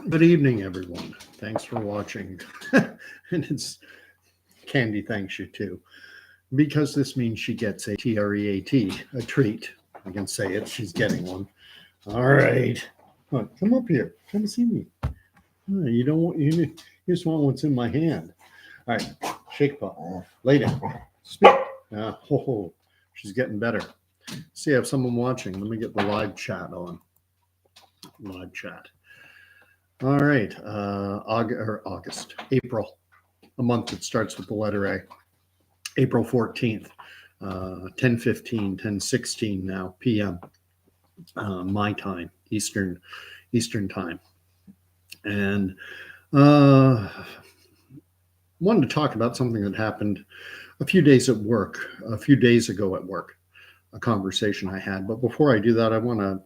Good evening, everyone. Thanks for watching. And it's Candy thanks you too, because this means she gets a TREAT, a treat. I can say it. She's getting one. All right. Come up here. Come see me. You don't want you just want what's in my hand. All right. Shake paw. Lay down. Speak. She's getting better. See, I have someone watching. Let me get the live chat on. Live chat. All right. August, April, a month that starts with the letter A. April 14th, 10:15, 10:16 now p.m. My time, Eastern time, and wanted to talk about something that happened a few days ago at work, a conversation I had. But before I do that, I want to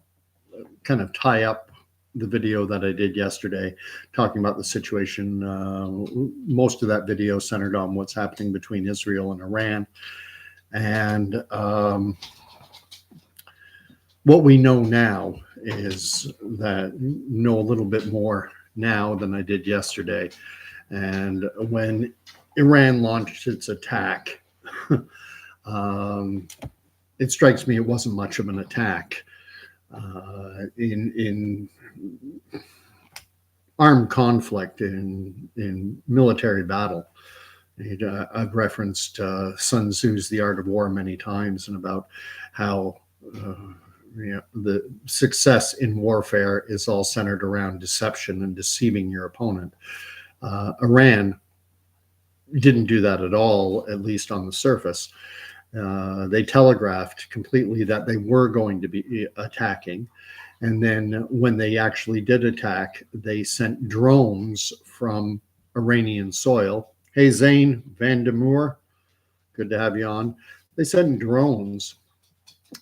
kind of tie up the video that I did yesterday, talking about the situation. Most of that video centered on what's happening between Israel and Iran. And what we know now is that know a little bit more now than I did yesterday. And when Iran launched its attack, it strikes me it wasn't much of an attack. In armed conflict, in military battle. I've referenced Sun Tzu's The Art of War many times, and about how the success in warfare is all centered around deception and deceiving your opponent. Iran didn't do that at all, at least on the surface. They telegraphed completely that they were going to be attacking. And then when they actually did attack, they sent drones from Iranian soil. Hey, Zane Van der Moor, good to have you on. They sent drones,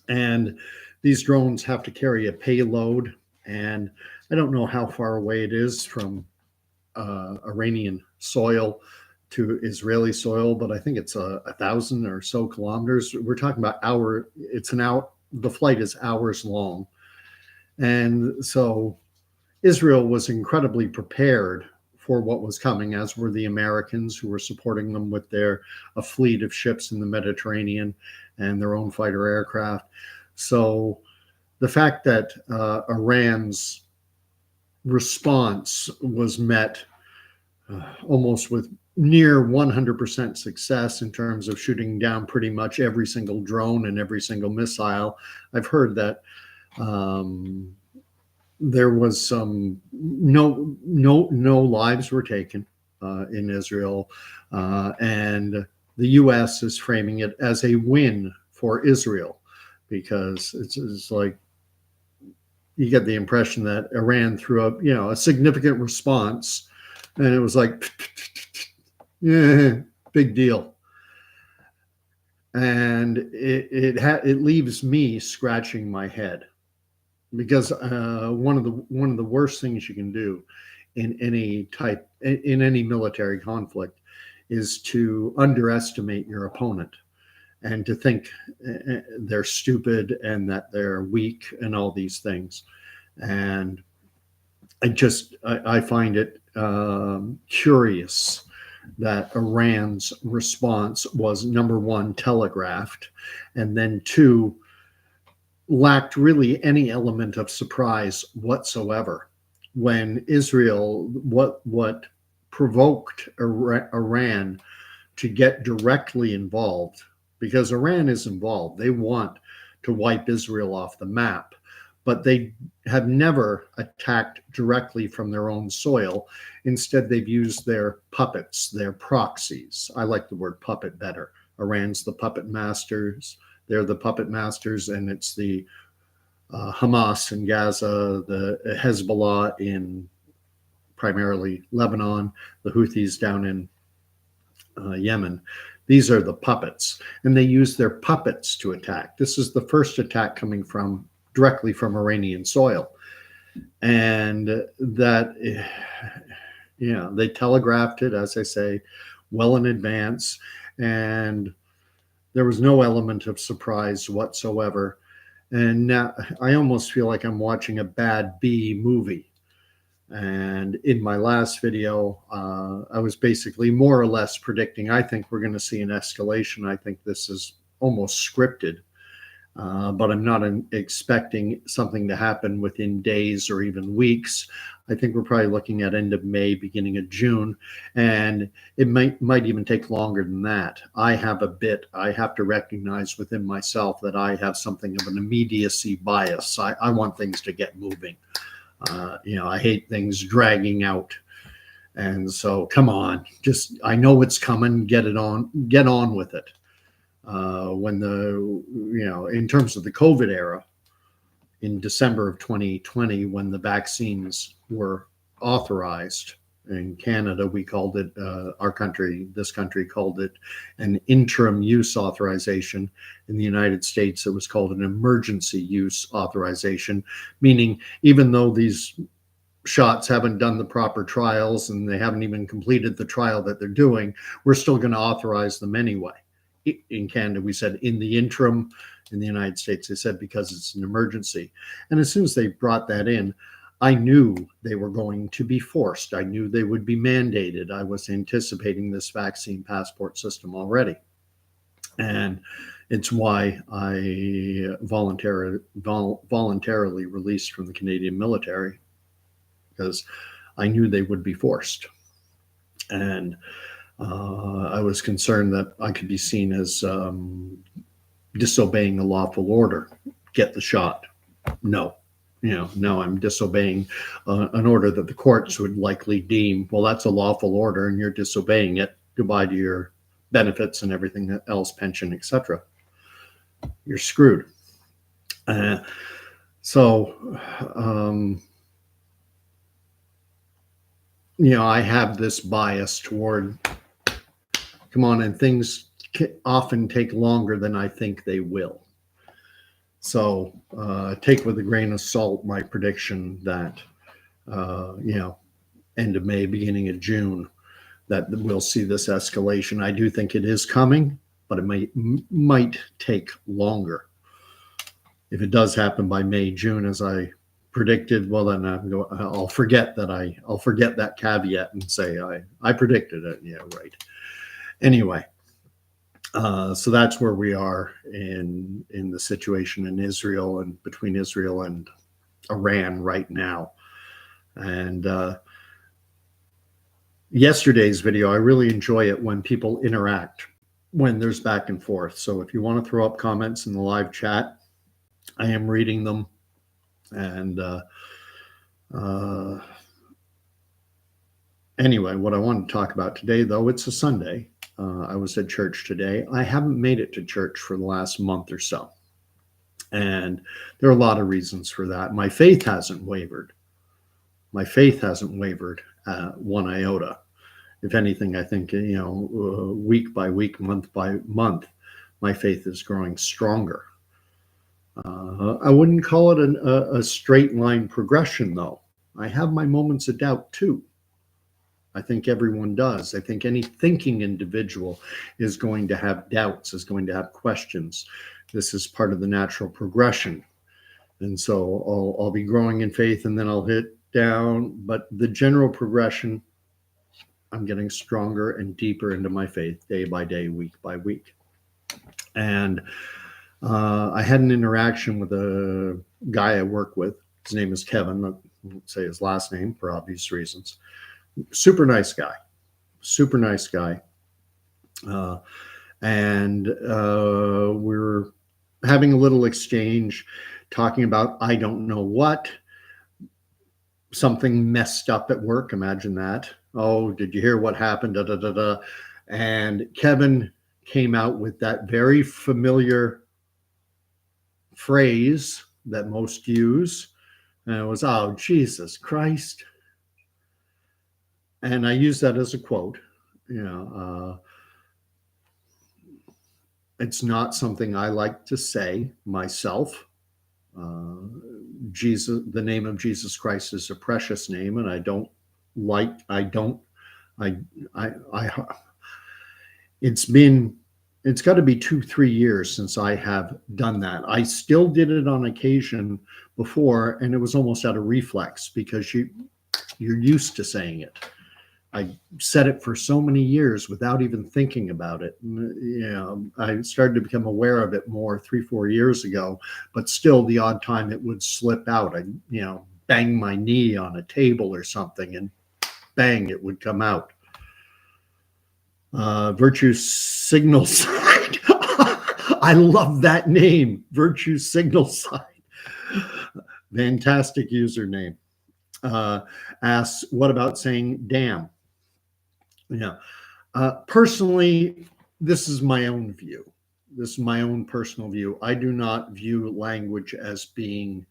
and these drones have to carry a payload. And I don't know how far away it is from Iranian soil to Israeli soil, but I think it's 1,000 or so kilometers. We're talking about the flight is hours long. And so Israel was incredibly prepared for what was coming, as were the Americans, who were supporting them with a fleet of ships in the Mediterranean and their own fighter aircraft. So the fact that Iran's response was met almost with near 100% success in terms of shooting down pretty much every single drone and every single missile. I've heard that there was no lives were taken in Israel, and the U.S. is framing it as a win for Israel, because it's like you get the impression that Iran threw up a significant response, and it was like, yeah, big deal. And it leaves me scratching my head, because one of the worst things you can do in any military conflict is to underestimate your opponent and to think they're stupid and that they're weak and all these things. And I find it curious that Iran's response was, number one, telegraphed, and then two, lacked really any element of surprise whatsoever. When Israel, what provoked Iran to get directly involved, because Iran is involved, they want to wipe Israel off the map, but they have never attacked directly from their own soil. Instead, they've used their puppets, their proxies. I like the word puppet better. Iran's the puppet masters. They're the puppet masters, and it's the Hamas in Gaza, the Hezbollah in primarily Lebanon, the Houthis down in Yemen. These are the puppets, and they use their puppets to attack. This is the first attack coming directly from Iranian soil. And that, they telegraphed it, as I say, well in advance, and there was no element of surprise whatsoever. And now I almost feel like I'm watching a bad B movie, And in my last video, I was basically more or less predicting, I think we're going to see an escalation. I think this is almost scripted, but I'm not expecting something to happen within days or even weeks. I think we're probably looking at end of May, beginning of June, and it might even take longer than that. I have to recognize within myself that I have something of an immediacy bias. I want things to get moving. I hate things dragging out. And so come on, I know it's coming, get on with it. In terms of the COVID era, in December of 2020, when the vaccines were authorized in Canada, we called it, this country called it an interim use authorization. In the United States, it was called an emergency use authorization, meaning even though these shots haven't done the proper trials and they haven't even completed the trial that they're doing, we're still going to authorize them anyway. In Canada, we said in the interim. In the United States, they said because it's an emergency. And as soon as they brought that in, I knew they were going to be forced. I knew they would be mandated. I was anticipating this vaccine passport system already. And it's why I voluntarily released from the Canadian military, because I knew they would be forced. And I was concerned that I could be seen as disobeying a lawful order. Get the shot. No, I'm disobeying an order that the courts would likely deem, well, that's a lawful order and you're disobeying it. Goodbye to your benefits and everything else, pension, etc. You're screwed. I have this bias toward, come on, and things often take longer than I think they will. So take with a grain of salt my prediction that, end of May, beginning of June, that we'll see this escalation. I do think it is coming, but it might take longer. If it does happen by May, June, as I predicted, well, then I'll forget that caveat and say I predicted it. Yeah, right. Anyway. So that's where we are in the situation in Israel and between Israel and Iran right now. And yesterday's video, I really enjoy it when people interact, when there's back and forth. So if you want to throw up comments in the live chat, I am reading them. And anyway, what I want to talk about today, though, it's a Sunday. I was at church today. I haven't made it to church for the last month or so. And there are a lot of reasons for that. My faith hasn't wavered. One iota. If anything, I think, week by week, month by month, my faith is growing stronger. I wouldn't call it a straight line progression, though. I have my moments of doubt, too. I think everyone does. I think any thinking individual is going to have doubts, is going to have questions. This is part of the natural progression. And so I'll be growing in faith and then I'll hit down. But the general progression, I'm getting stronger and deeper into my faith day by day, week by week. And I had an interaction with a guy I work with. His name is Kevin. I won't say his last name for obvious reasons. Super nice guy. And we're having a little exchange, talking about I don't know what, something messed up at work. Imagine that. Oh, did you hear what happened? Da, da, da, da. And Kevin came out with that very familiar phrase that most use. And it was, oh, Jesus Christ. And I use that as a quote. It's not something I like to say myself. Jesus, the name of Jesus Christ is a precious name, and it's got to be 2-3 years since I have done that. I still did it on occasion before, and it was almost out of reflex because You're used to saying it. I said it for so many years without even thinking about it. I started to become aware of it more 3-4 years ago, but still the odd time it would slip out. I, bang my knee on a table or something and bang, it would come out. Virtue Signal Side. I love that name, Virtue Signal Side. Fantastic username. Asks, what about saying damn? Personally, this is my own view. This is my own personal view. I do not view language as being,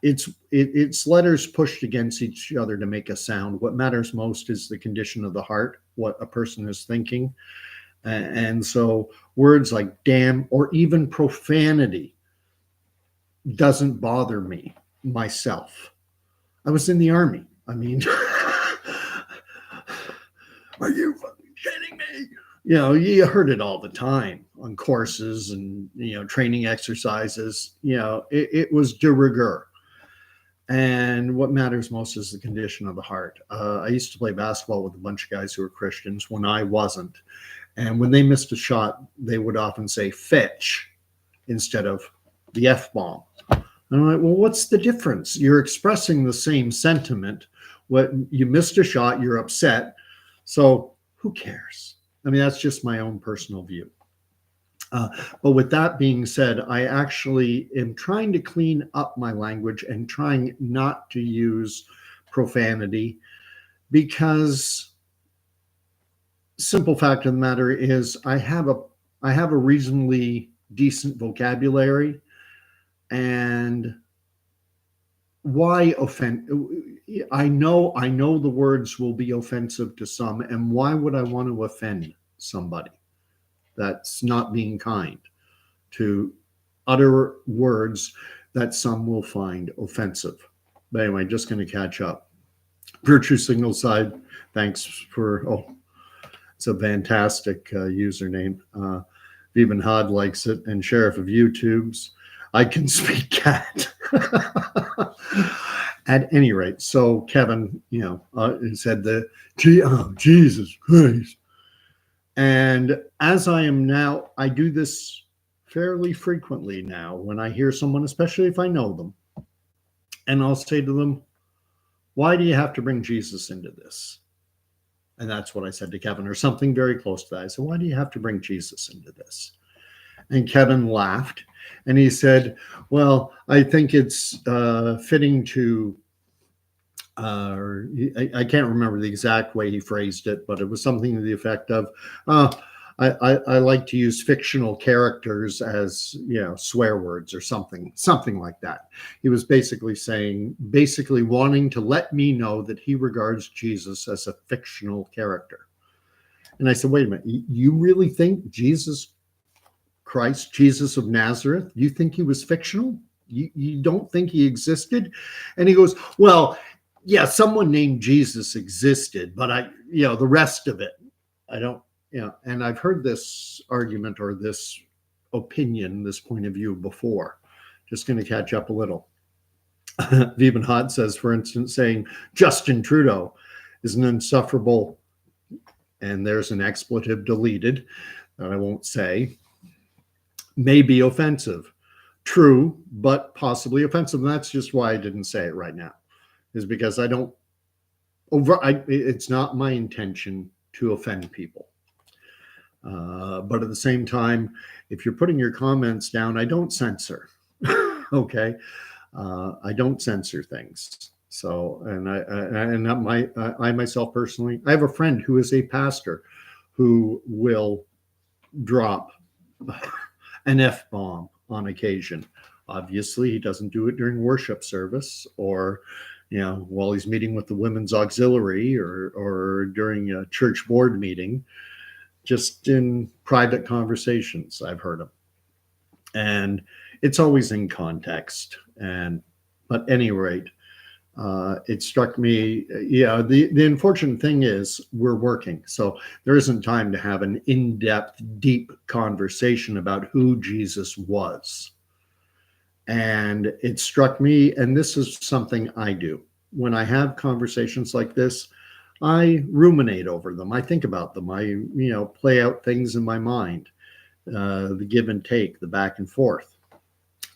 it's letters pushed against each other to make a sound. What matters most is the condition of the heart, what a person is thinking. And so words like damn or even profanity doesn't bother me myself. I was in the Army. I mean, are you fucking kidding me? You heard it all the time on courses and, training exercises. It was de rigueur. And what matters most is the condition of the heart. I used to play basketball with a bunch of guys who were Christians when I wasn't. And when they missed a shot, they would often say fetch instead of the F-bomb. And I'm like, well, what's the difference? You're expressing the same sentiment. What you missed a shot, you're upset. So who cares? I mean, that's just my own personal view. But with that being said, I actually am trying to clean up my language and trying not to use profanity because simple fact of the matter is I have a reasonably decent vocabulary. And why offend? I know the words will be offensive to some, and why would I want to offend somebody? That's not being kind to utter words that some will find offensive. But anyway, just going to catch up. Virtue Signal Side, thanks for, it's a fantastic username. Vivan Hod likes it, and Sheriff of YouTube's, I can speak cat. At any rate, so Kevin, said Jesus Christ. And as I am now, I do this fairly frequently now when I hear someone, especially if I know them, and I'll say to them, why do you have to bring Jesus into this? And that's what I said to Kevin, or something very close to that. I said, why do you have to bring Jesus into this? And Kevin laughed. And he said, well, I think it's fitting to, I can't remember the exact way he phrased it, but it was something to the effect of, I like to use fictional characters as, swear words or something like that. He was basically wanting to let me know that he regards Jesus as a fictional character. And I said, wait a minute, you really think Jesus Christ, Jesus of Nazareth, you think he was fictional? You don't think he existed? And he goes, well, yeah, someone named Jesus existed, but the rest of it, I don't, and I've heard this argument or this opinion, this point of view before. Just going to catch up a little. Vivan Hod says, for instance, saying Justin Trudeau is an insufferable, and there's an expletive deleted that I won't say, may be offensive. True, but possibly offensive. And that's just why I didn't say it right now, is because it's not my intention to offend people. But at the same time, if you're putting your comments down, I don't censor. Okay. I don't censor things. So, I myself personally, I have a friend who is a pastor who will drop an F-bomb on occasion. Obviously, he doesn't do it during worship service or, while he's meeting with the women's auxiliary or during a church board meeting, just in private conversations, I've heard him. And it's always in context. But at any rate, it struck me, the unfortunate thing is we're working. So there isn't time to have an in-depth, deep conversation about who Jesus was. And it struck me, and this is something I do. when I have conversations like this, I ruminate over them. I think about them. I, play out things in my mind, the give and take, the back and forth.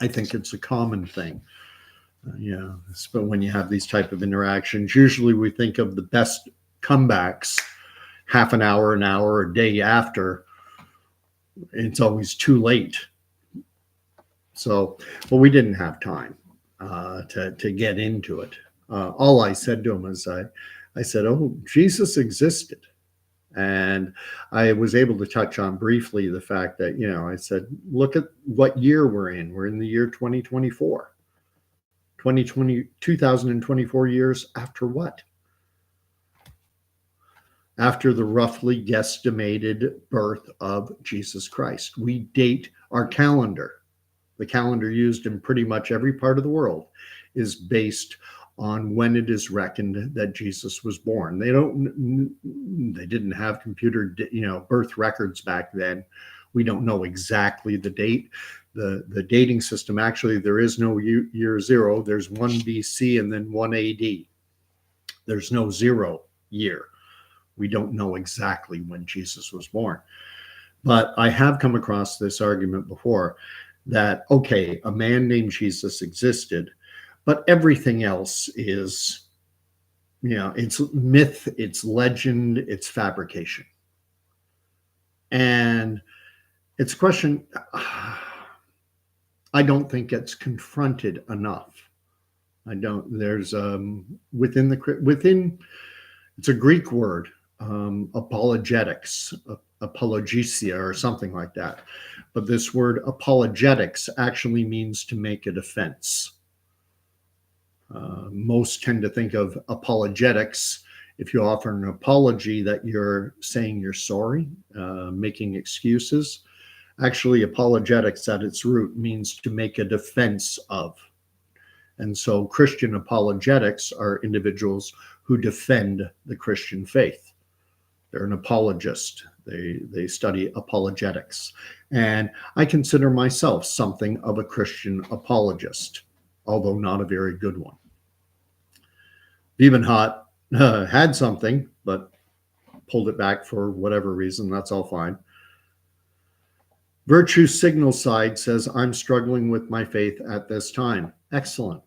I think it's a common thing. Yeah, but when you have these type of interactions, usually we think of the best comebacks half an hour, a day after. It's always too late. So, but we didn't have time to get into it. All I said to him is, I said, "Oh, Jesus existed," and I was able to touch on briefly the fact that, I said, "Look at what year we're in. We're in the year 2024. 2024 years after what? After the roughly guesstimated birth of Jesus Christ. We date our calendar. The calendar used in pretty much every part of the world is based on when it is reckoned that Jesus was born. They didn't have computer, birth records back then. We don't know exactly the date. The dating system, actually, there is no year zero. There's 1 BC and then 1 AD. There's no 0 year. We don't know exactly when Jesus was born. But I have come across this argument before that, okay, a man named Jesus existed, but everything else is, it's myth, it's legend, it's fabrication. And it's a question I don't think it's confronted enough. I don't, there's within, it's a Greek word, apologetics, apologesia or something like that. But this word apologetics actually means to make a defense. Most tend to think of apologetics, if you offer an apology, that you're saying you're sorry, making excuses. Actually, apologetics at its root means to make a defense of. And so Christian apologetics are individuals who defend the Christian faith. They're an apologist. They study apologetics. And I consider myself something of a Christian apologist, although not a very good one. Bebenhot had something, but pulled it back for whatever reason. That's all fine. Virtue Signal Side says, I'm struggling with my faith at this time. Excellent.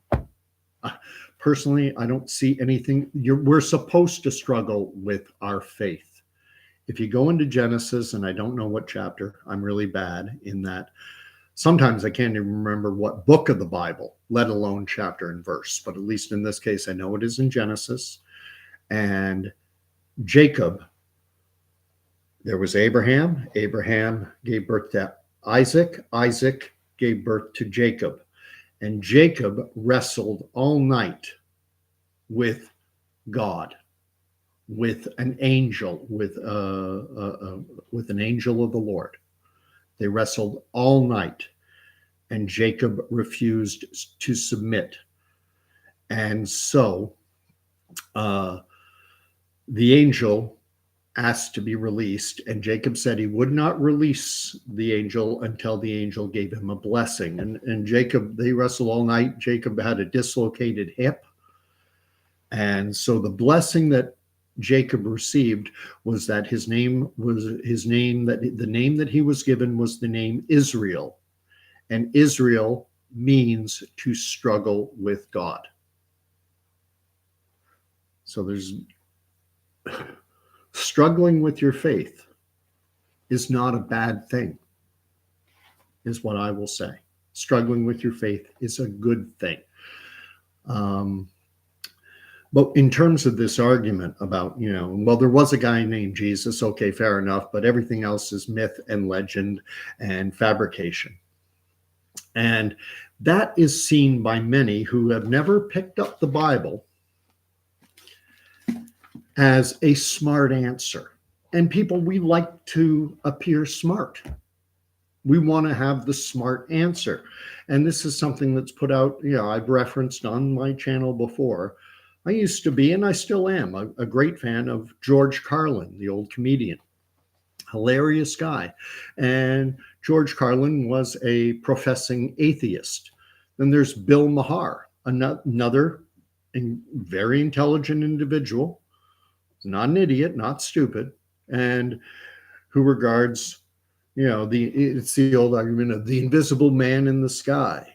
Personally, I don't see anything. We're supposed to struggle with our faith. If you go into Genesis, and I don't know what chapter, I'm really bad in that. Sometimes I can't even remember what book of the Bible, let alone chapter and verse. But at least in this case, I know it is in Genesis. And Jacob, there was Abraham. Abraham gave birth to Isaac. Isaac gave birth to Jacob. And Jacob wrestled all night with God, with an angel, with an angel of the Lord. They wrestled all night, and Jacob refused to submit. And so the angel asked to be released, and Jacob said he would not release the angel until the angel gave him a blessing. And Jacob, they wrestled all night. Jacob had a dislocated hip. And so the blessing that Jacob received was that the name that he was given was the name Israel. And Israel means to struggle with God. So there's struggling with your faith is not a bad thing, is what I will say. Struggling with your faith is a good thing. But in terms of this argument about, well, there was a guy named Jesus, okay, fair enough, but everything else is myth and legend and fabrication. And that is seen by many who have never picked up the Bible as a smart answer. And people, we like to appear smart. We want to have the smart answer. And this is something that's put out, I've referenced on my channel before. I used to be, and I still am, a great fan of George Carlin, the old comedian. Hilarious guy. And George Carlin was a professing atheist. Then there's Bill Maher, another very intelligent individual, not an idiot, not stupid, and who regards, it's the old argument of the invisible man in the sky.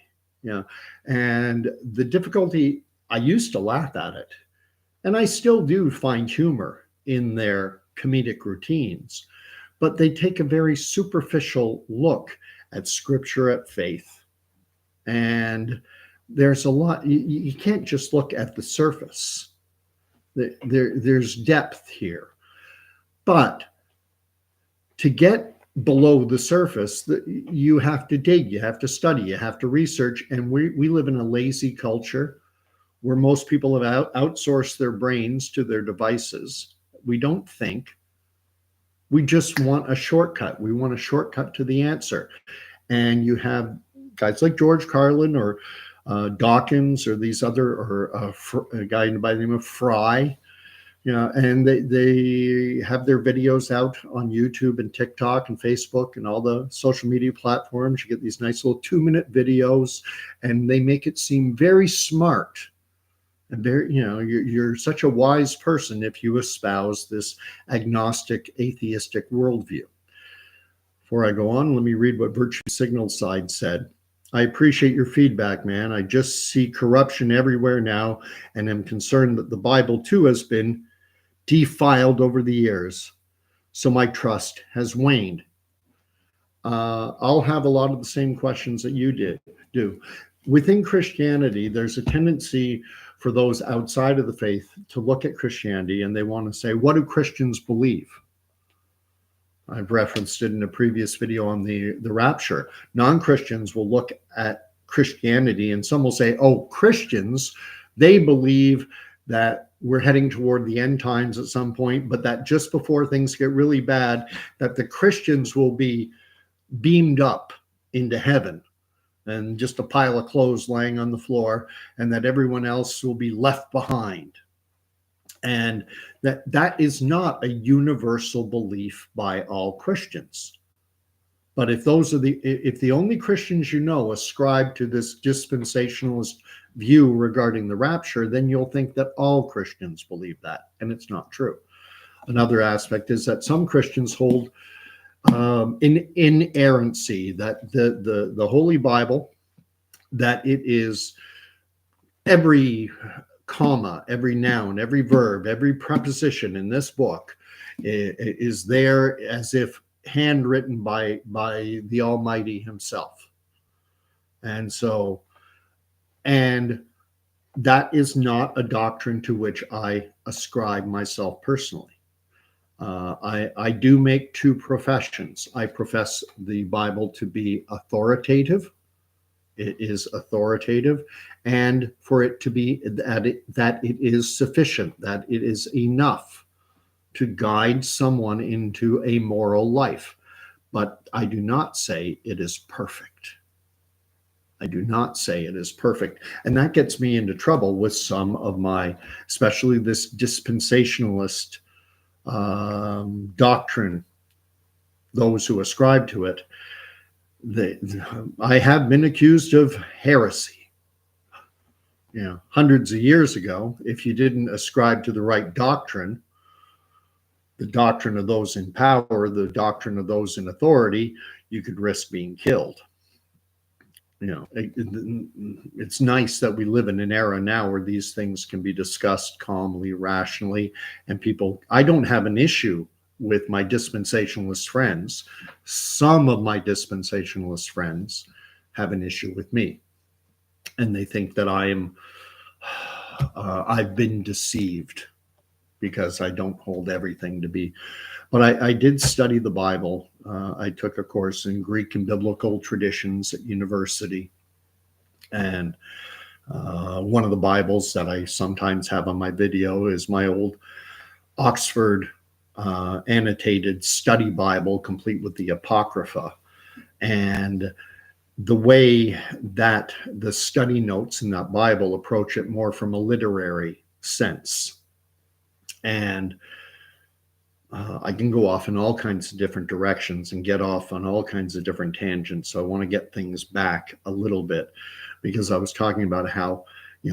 And the difficulty, I used to laugh at it, and I still do find humor in their comedic routines, but they take a very superficial look at scripture, at faith. And there's a lot, you can't just look at the surface. There's depth here. But to get below the surface, you have to dig, you have to study, you have to research. And we live in a lazy culture where most people have outsourced their brains to their devices. We don't think. We just want a shortcut. We want a shortcut to the answer. And you have guys like George Carlin or Dawkins or these other, or a guy by the name of Fry, and they have their videos out on YouTube and TikTok and Facebook and all the social media platforms. You get these nice little 2-minute videos, and they make it seem very smart. And very, you're such a wise person if you espouse this agnostic, atheistic worldview. Before I go on, let me read what Virtue Signal Side said. I appreciate your feedback, man. I just see corruption everywhere now, and am concerned that the Bible too has been defiled over the years. So my trust has waned. I'll have a lot of the same questions that you do. Within Christianity, there's a tendency for those outside of the faith to look at Christianity and they want to say, what do Christians believe? I've referenced it in a previous video on the rapture. Non-Christians will look at Christianity and some will say, oh, Christians, they believe that we're heading toward the end times at some point, but that just before things get really bad, that the Christians will be beamed up into heaven and just a pile of clothes laying on the floor, and that everyone else will be left behind. And that is not a universal belief by all Christians. But if the only Christians ascribe to this dispensationalist view regarding the rapture, then you'll think that all Christians believe that, and it's not true. Another aspect is that some Christians hold inerrancy, that the Holy Bible, that it is every comma, every noun, every verb, every preposition in this book is there as if handwritten by the Almighty himself. And that is not a doctrine to which I ascribe myself personally. I do make two professions. I profess the Bible to be authoritative. It is authoritative, and for it to be that it is sufficient, that it is enough to guide someone into a moral life. But I do not say it is perfect. I do not say it is perfect. And that gets me into trouble with some of my, especially this dispensationalist doctrine, those who ascribe to it. I have been accused of heresy. Hundreds of years ago, if you didn't ascribe to the right doctrine, the doctrine of those in power, the doctrine of those in authority, you could risk being killed. It's nice that we live in an era now where these things can be discussed calmly, rationally, and I don't have an issue with my dispensationalist friends. Some of my dispensationalist friends have an issue with me, and they think that I've been deceived because I don't hold everything to be. But I did study the Bible. I took a course in Greek and biblical traditions at university. And one of the Bibles that I sometimes have on my video is my old Oxford annotated study Bible, complete with the Apocrypha. And the way that the study notes in that Bible approach it more from a literary sense. And I can go off in all kinds of different directions and get off on all kinds of different tangents. So I want to get things back a little bit, because I was talking about how,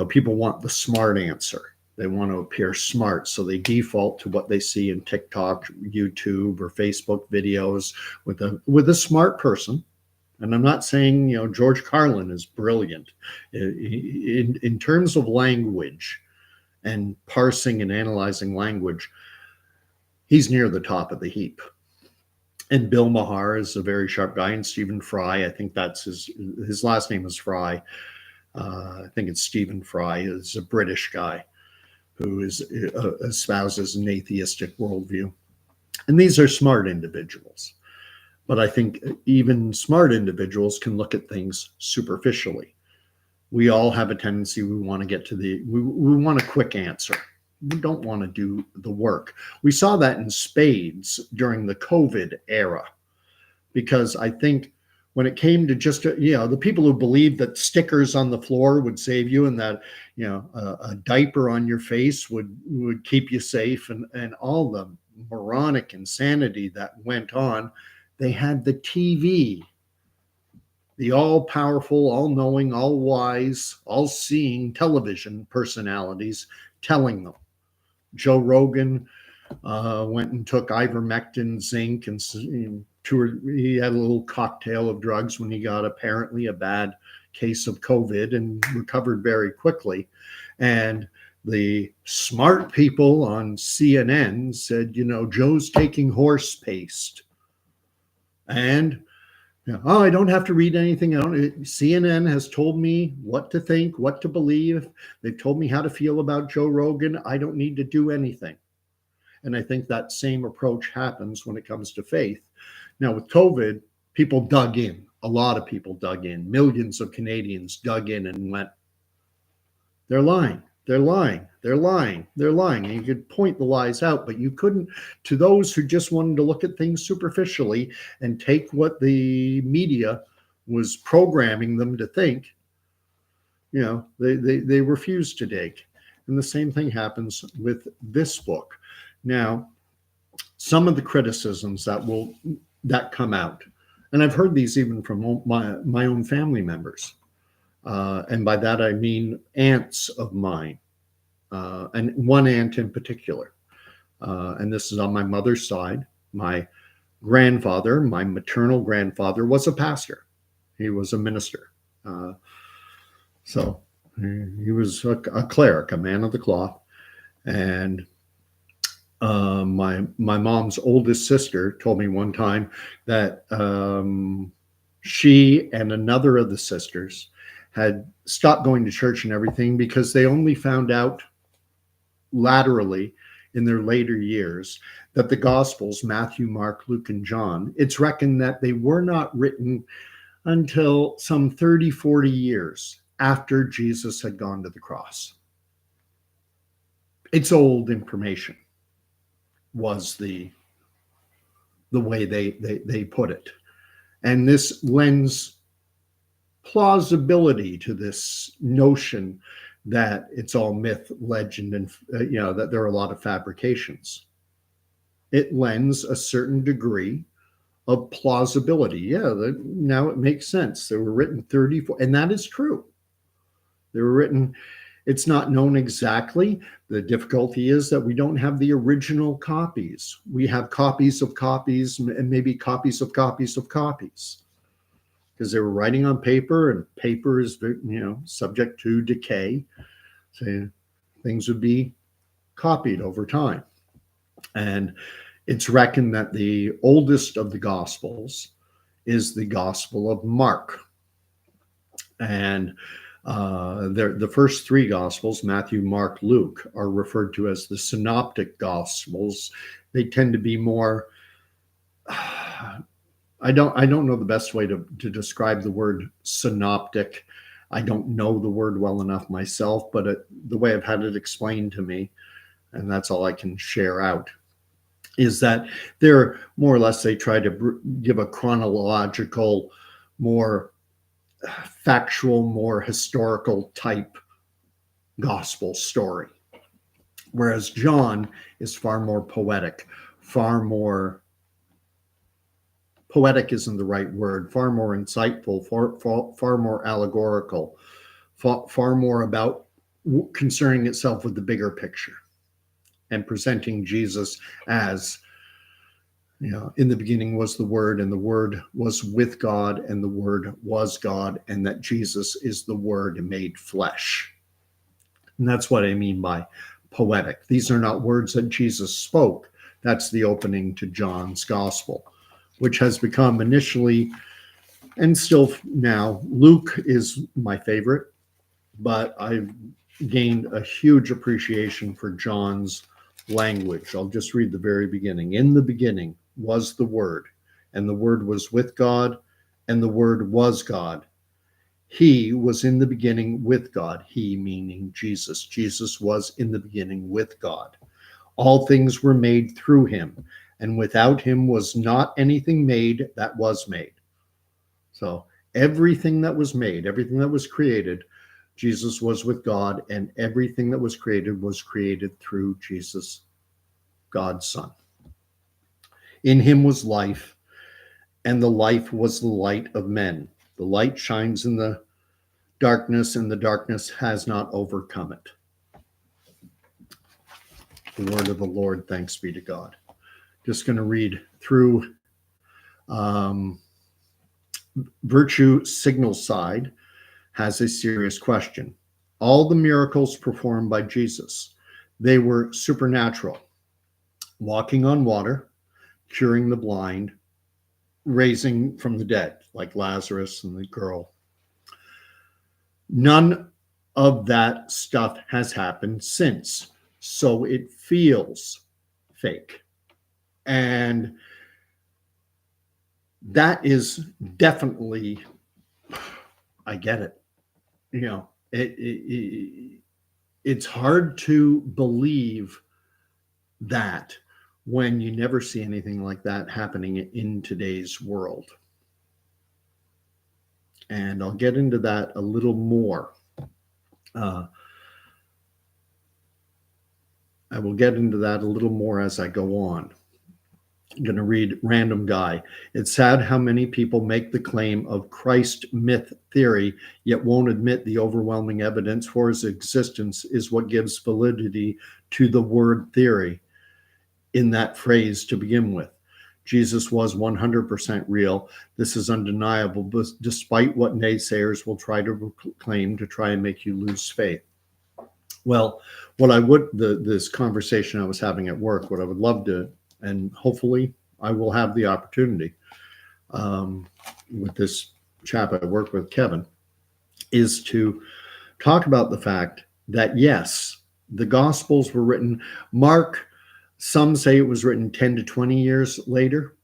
People want the smart answer. They want to appear smart, so they default to what they see in TikTok, YouTube, or Facebook videos with a smart person. And I'm not saying George Carlin is brilliant in terms of language and parsing and analyzing language. He's near the top of the heap. And Bill Maher is a very sharp guy, and Stephen Fry, I think that's his last name is Fry. I think it's Stephen Fry, is a British guy who espouses an atheistic worldview. And these are smart individuals. But I think even smart individuals can look at things superficially. We all have a tendency, we want to get to we want a quick answer. We don't want to do the work. We saw that in spades during the COVID era, because I think when it came to just, the people who believed that stickers on the floor would save you, and that, a diaper on your face would keep you safe, and all the moronic insanity that went on, they had the TV, the all-powerful, all-knowing, all-wise, all-seeing television personalities telling them. Joe Rogan went and took ivermectin, zinc, and he had a little cocktail of drugs when he got apparently a bad case of COVID, and recovered very quickly. And the smart people on CNN said, Joe's taking horse paste. And I don't have to read anything. CNN has told me what to think, what to believe. They've told me how to feel about Joe Rogan. I don't need to do anything. And I think that same approach happens when it comes to faith. Now, with COVID, people dug in. A lot of people dug in. Millions of Canadians dug in and went, they're lying. They're lying. They're lying. They're lying. And you could point the lies out, but you couldn't. To those who just wanted to look at things superficially and take what the media was programming them to think, they refused to take. And the same thing happens with this book. Now, some of the criticisms that come out, and I've heard these even from my own family members. And by that, I mean aunts of mine, and one aunt in particular. And this is on my mother's side. My grandfather, my maternal grandfather, was a pastor. He was a minister. So he was a cleric, a man of the cloth. And my mom's oldest sister told me one time that she and another of the sisters had stopped going to church and everything because they only found out laterally in their later years that the Gospels, Matthew, Mark, Luke, and John, it's reckoned that they were not written until some 30, 40 years after Jesus had gone to the cross. It's old information, was the way they put it. And this lends plausibility to this notion that it's all myth, legend, and that there are a lot of fabrications. It lends a certain degree of plausibility. Now it makes sense. They were written 34, and that is true. They were written. It's not known exactly. The difficulty is that we don't have the original copies. We have copies of copies, and maybe copies of copies of copies, because they were writing on paper, and paper is, subject to decay. So things would be copied over time. And it's reckoned that the oldest of the Gospels is the Gospel of Mark. And the first three Gospels, Matthew, Mark, Luke, are referred to as the synoptic Gospels. They tend to be more, I don't know the best way to describe the word synoptic. I don't know the word well enough myself, but the way I've had it explained to me, and that's all I can share out, is that they're more or less, they try to give a chronological, more factual, more historical type gospel story. Whereas John is far more poetic, poetic isn't the right word, far more insightful, far more allegorical, far more about concerning itself with the bigger picture and presenting Jesus as, in the beginning was the Word, and the Word was with God, and the Word was God, and that Jesus is the Word made flesh. And that's what I mean by poetic. These are not words that Jesus spoke. That's the opening to John's Gospel, which has become initially, and still now, Luke is my favorite, but I've gained a huge appreciation for John's language. I'll just read the very beginning. In the beginning was the Word, and the Word was with God, and the Word was God. He was in the beginning with God. He meaning Jesus. Jesus was in the beginning with God. All things were made through him, and without him was not anything made that was made. So everything that was made, everything that was created, Jesus was with God, and everything that was created through Jesus, God's Son. In him was life, and the life was the light of men. The light shines in the darkness, and the darkness has not overcome it. The word of the Lord, thanks be to God. Just going to read through Virtue Signal Side has a serious question. All the miracles performed by Jesus, they were supernatural. Walking on water, curing the blind, raising from the dead, like Lazarus and the girl. None of that stuff has happened since, so it feels fake. And that is definitely, I get it. It's hard to believe that when you never see anything like that happening in today's world. And I'll get into that a little more. I will get into that a little more as I go on. I'm going to read Random Guy. It's sad how many people make the claim of Christ myth theory, yet won't admit the overwhelming evidence for his existence is what gives validity to the word theory in that phrase to begin with. Jesus was 100% real. This is undeniable, but despite what naysayers will try to claim to try and make you lose faith. Well, this conversation I was having at work, what I would love to, and hopefully I will have the opportunity with this chap I work with, Kevin, is to talk about the fact that, yes, the Gospels were written. Mark, some say it was written 10 to 20 years later.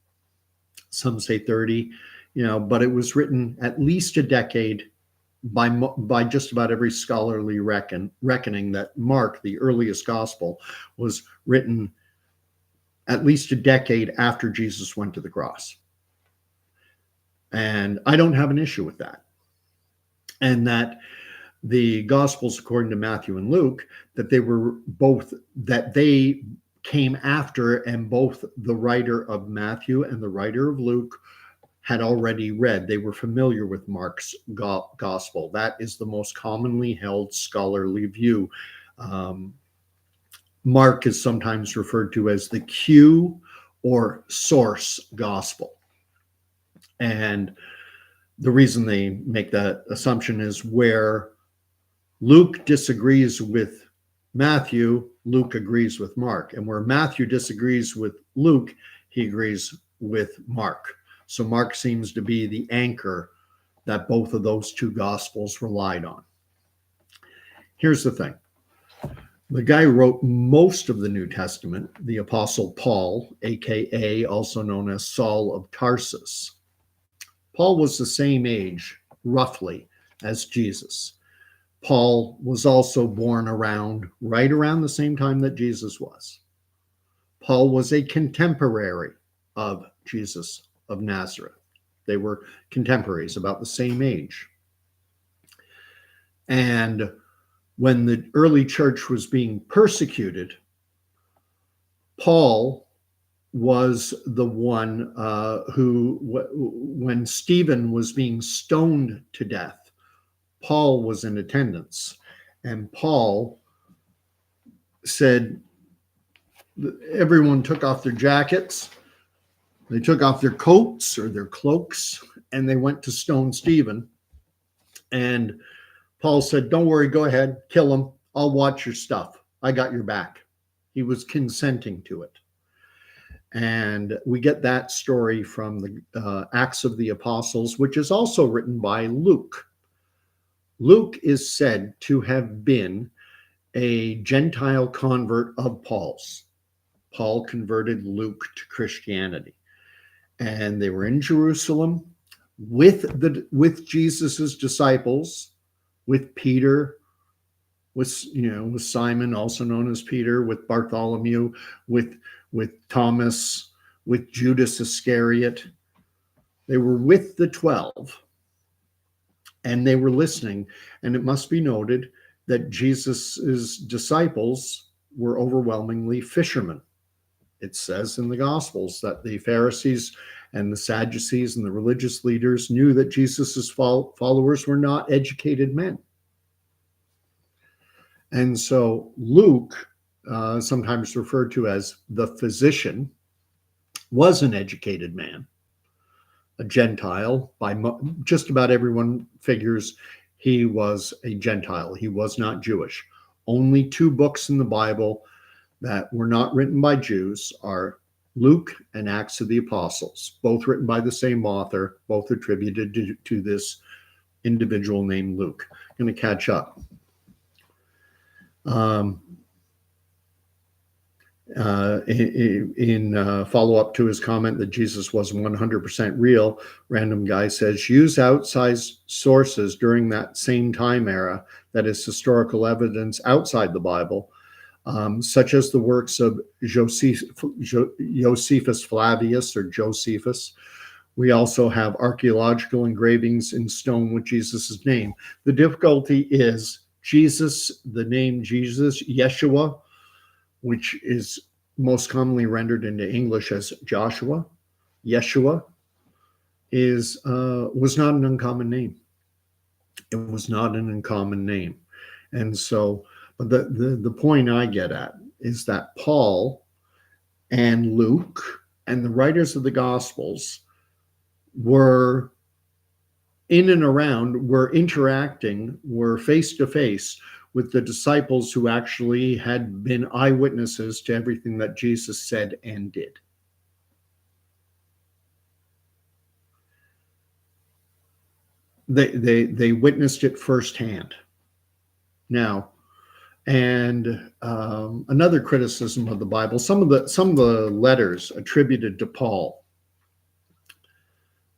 Some say 30, but it was written at least a decade by just about every scholarly reckoning that Mark, the earliest gospel, was written at least a decade after Jesus went to the cross. And I don't have an issue with that. And that the Gospels, according to Matthew and Luke, that they came after, and both the writer of Matthew and the writer of Luke had already read. They were familiar with Mark's Gospel. That is the most commonly held scholarly view. Mark is sometimes referred to as the Q or source gospel. And the reason they make that assumption is where Luke disagrees with Matthew, Luke agrees with Mark. And where Matthew disagrees with Luke, he agrees with Mark. So Mark seems to be the anchor that both of those two gospels relied on. Here's the thing. The guy who wrote most of the New Testament, the Apostle Paul, aka also known as Saul of Tarsus. Paul was the same age, roughly, as Jesus. Paul was also born right around the same time that Jesus was. Paul was a contemporary of Jesus of Nazareth. They were contemporaries, about the same age. And when the early church was being persecuted, Paul was the one who, when Stephen was being stoned to death, Paul was in attendance. And Paul said, everyone took off their jackets, they took off their coats or their cloaks, and they went to stone Stephen. And Paul said, don't worry, go ahead, kill him. I'll watch your stuff. I got your back. He was consenting to it. And we get that story from the Acts of the Apostles, which is also written by Luke. Luke is said to have been a Gentile convert of Paul's. Paul converted Luke to Christianity. And they were in Jerusalem with Jesus's disciples, with Peter, with Simon, also known as Peter, with Bartholomew, with Thomas, with Judas Iscariot. They were with the 12, and they were listening. And it must be noted that Jesus's disciples were overwhelmingly fishermen. It says in the Gospels that the Pharisees and the Sadducees and the religious leaders knew that Jesus's followers were not educated men. And so Luke, sometimes referred to as the physician, was an educated man, a Gentile. By just about everyone figures he was a Gentile. He was not Jewish. Only 2 books in the Bible that were not written by Jews are Luke and Acts of the Apostles, both written by the same author, both attributed to this individual named Luke. I'm going to catch up. In follow-up to his comment that Jesus was 100% real, Random Guy says, use outside sources during that same time era, that is historical evidence outside the Bible, such as the works of Josephus Flavius or Josephus. We also have archaeological engravings in stone with Jesus's name. The difficulty is Jesus, the name Jesus, Yeshua, which is most commonly rendered into English as Joshua, Yeshua, was not an uncommon name. It was not an uncommon name. And so, but the point I get at is that Paul and Luke and the writers of the Gospels were in and around, were interacting, were face to face with the disciples who actually had been eyewitnesses to everything that Jesus said and did. They witnessed it firsthand. Now, and another criticism of the Bible, some of the letters attributed to Paul,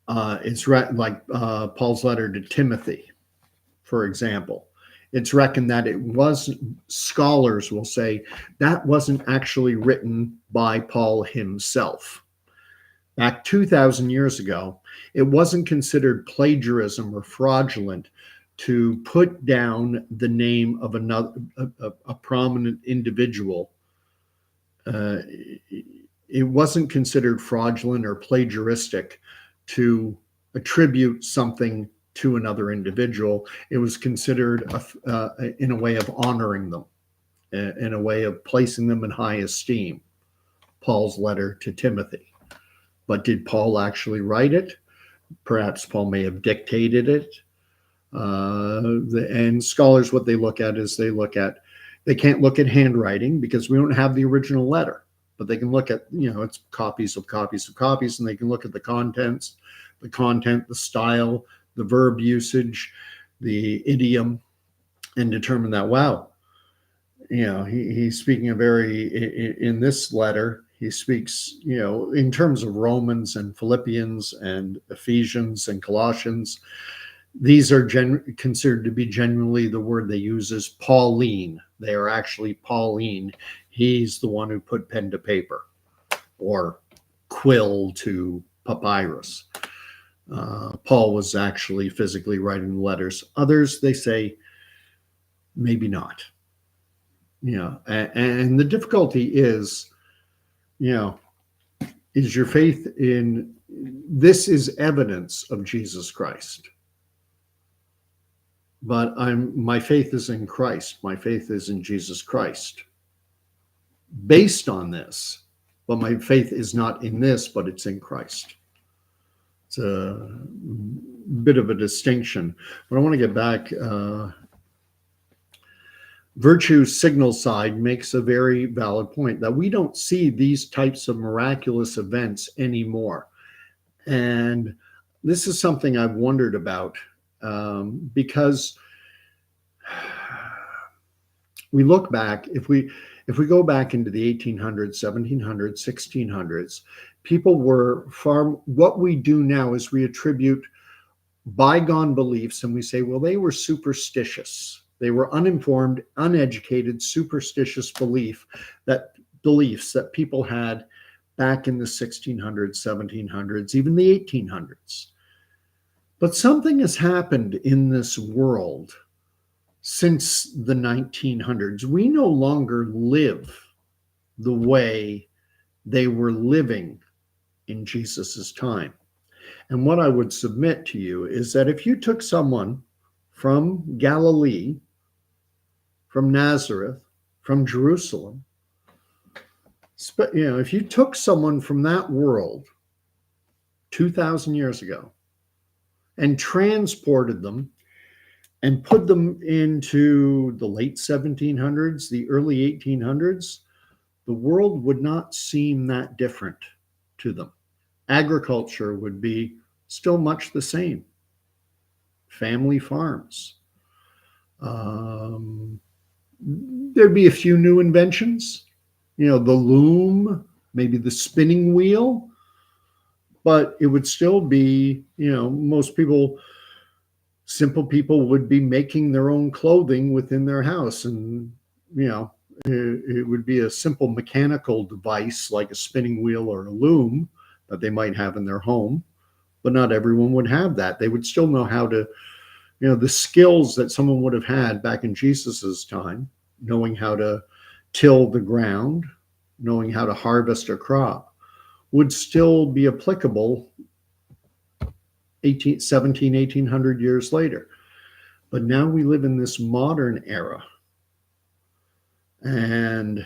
it's like Paul's letter to Timothy, for example. It's reckoned that it was, scholars will say, that wasn't actually written by Paul himself. Back 2,000 years ago, it wasn't considered plagiarism or fraudulent to put down the name of a prominent individual. It wasn't considered fraudulent or plagiaristic to attribute something to another individual. It was considered in a way of honoring them, in a way of placing them in high esteem. Paul's letter to Timothy. But did Paul actually write it? Perhaps Paul may have dictated it. And scholars, what they look at is they can't look at handwriting because we don't have the original letter, but they can look at, it's copies of copies of copies, and they can look at the contents, the style, the verb usage, the idiom, and determine that, wow, he's speaking in this letter, he speaks, in terms of Romans and Philippians and Ephesians and Colossians. These are considered to be genuinely, the word they use is Pauline. They are actually Pauline. He's the one who put pen to paper or quill to papyrus. Paul was actually physically writing the letters. Others, they say, maybe not. And the difficulty is, is your faith in, this is evidence of Jesus Christ. but my faith is in Christ. My faith is in Jesus Christ. Based on this, but my faith is not in this, but it's in Christ. It's a bit of a distinction. But I want to get back. Virtue Signal Side makes a very valid point that we don't see these types of miraculous events anymore. And this is something I've wondered about, because we look back, if we go back into the 1800s, 1700s, 1600s, people were what we do now is we attribute bygone beliefs and we say, well, they were superstitious. They were uninformed, uneducated, superstitious beliefs that people had back in the 1600s, 1700s, even the 1800s. But something has happened in this world since the 1900s. We no longer live the way they were living in Jesus's time. And what I would submit to you is that if you took someone from Galilee, from Nazareth, from Jerusalem, if you took someone from that world 2,000 years ago and transported them and put them into the late 1700s, the early 1800s, the world would not seem that different to them. Agriculture would be still much the same. Family farms. There'd be a few new inventions, the loom, maybe the spinning wheel, but it would still be, most people, simple people would be making their own clothing within their house. And, it would be a simple mechanical device like a spinning wheel or a loom that they might have in their home, but not everyone would have that. They would still know how to, the skills that someone would have had back in Jesus's time, knowing how to till the ground, knowing how to harvest a crop, would still be applicable 1800 years later. But now we live in this modern era. And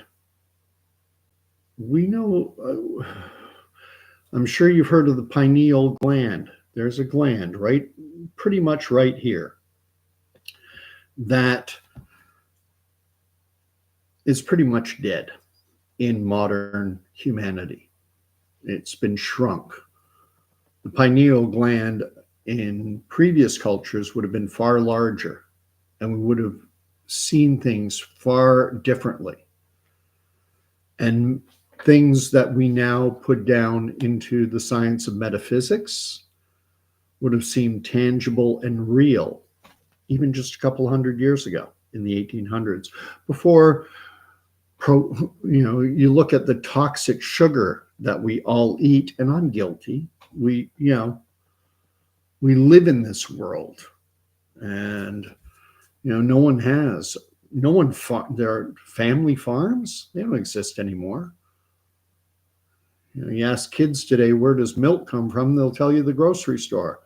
we know, I'm sure you've heard of the pineal gland. There's a gland pretty much right here that is pretty much dead in modern humanity. It's been shrunk. The pineal gland in previous cultures would have been far larger, and we would have seen things far differently. And things that we now put down into the science of metaphysics would have seemed tangible and real, even just a couple hundred years ago in the 1800s. Before, you look at the toxic sugar that we all eat, and I'm guilty. We live in this world, and there are family farms. They don't exist anymore. You ask kids today, where does milk come from? They'll tell you the grocery store.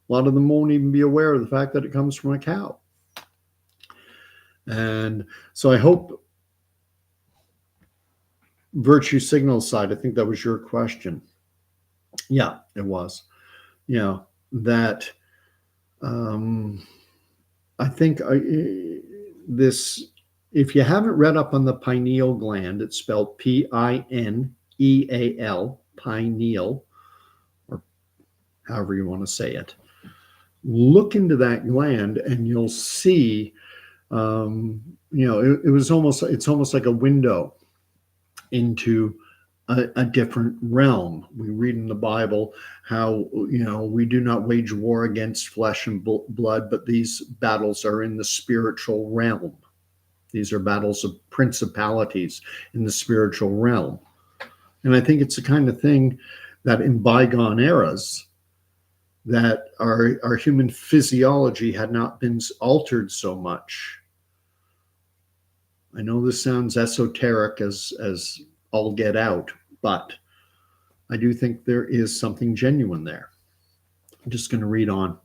A lot of them won't even be aware of the fact that it comes from a cow. And so I hope Virtue Signal Side, I think that was your question. Yeah, it was. That I think this, if you haven't read up on the pineal gland, it's spelled Pineal, pineal, or however you want to say it. Look into that gland and you'll see, it's almost like a window into a different realm. We read in the Bible how, we do not wage war against flesh and blood, but these battles are in the spiritual realm. These are battles of principalities in the spiritual realm. And I think it's the kind of thing that in bygone eras, that our human physiology had not been altered so much. I know this sounds esoteric as all get out, but I do think there is something genuine there. I'm just going to read on.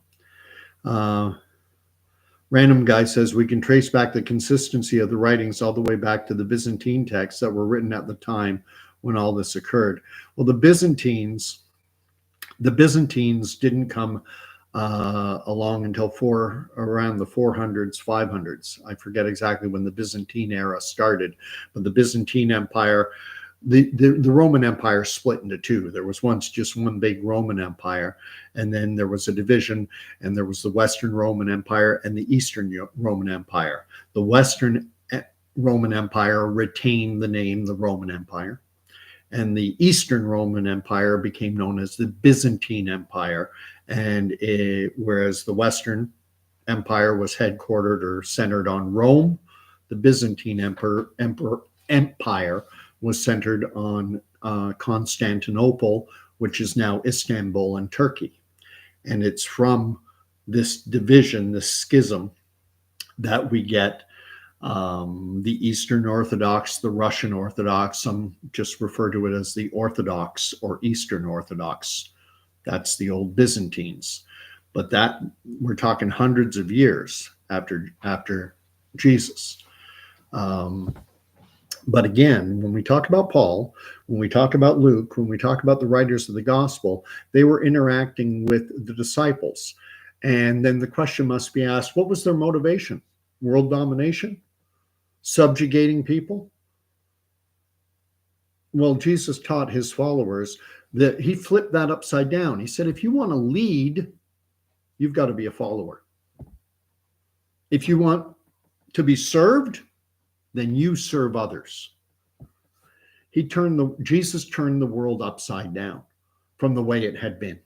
Random Guy says we can trace back the consistency of the writings all the way back to the Byzantine texts that were written at the time when all this occurred. Well, the Byzantines didn't come along until around the 400s, 500s. I forget exactly when the Byzantine era started, but the Byzantine Empire, the Roman Empire split into two. There was once just one big Roman Empire, and then there was a division, and there was the Western Roman Empire and the Eastern Roman Empire. The Western Roman Empire retained the name the Roman Empire, and the Eastern Roman Empire became known as the Byzantine Empire, and whereas the Western Empire was headquartered or centered on Rome, the Byzantine Empire was centered on Constantinople, which is now Istanbul and Turkey. And it's from this division, this schism, that we get the Eastern Orthodox, the Russian Orthodox. Some just refer to it as the Orthodox or Eastern Orthodox. That's the old Byzantines. But that, we're talking hundreds of years after Jesus. But again, when we talk about Paul, when we talk about Luke, when we talk about the writers of the gospel, they were interacting with the disciples. And then the question must be asked, what was their motivation? World domination? Subjugating people? Well, Jesus taught his followers that he flipped that upside down. He said, if you want to lead, you've got to be a follower. If you want to be served, then you serve others. Jesus turned the world upside down from the way it had been.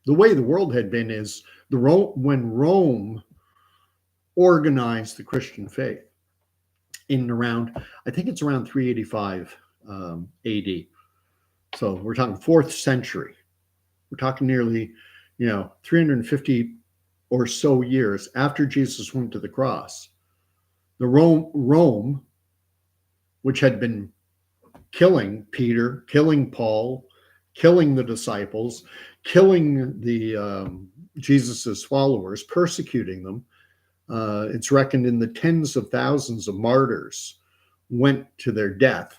The way the world had been is when Rome organized the Christian faith in around, I think it's around 385 AD. So we're talking 4th century. We're talking nearly, 350 or so years after Jesus went to the cross. The Rome, which had been killing Peter, killing Paul, killing the disciples, killing the Jesus's followers, persecuting them. It's reckoned in the tens of thousands of martyrs went to their death.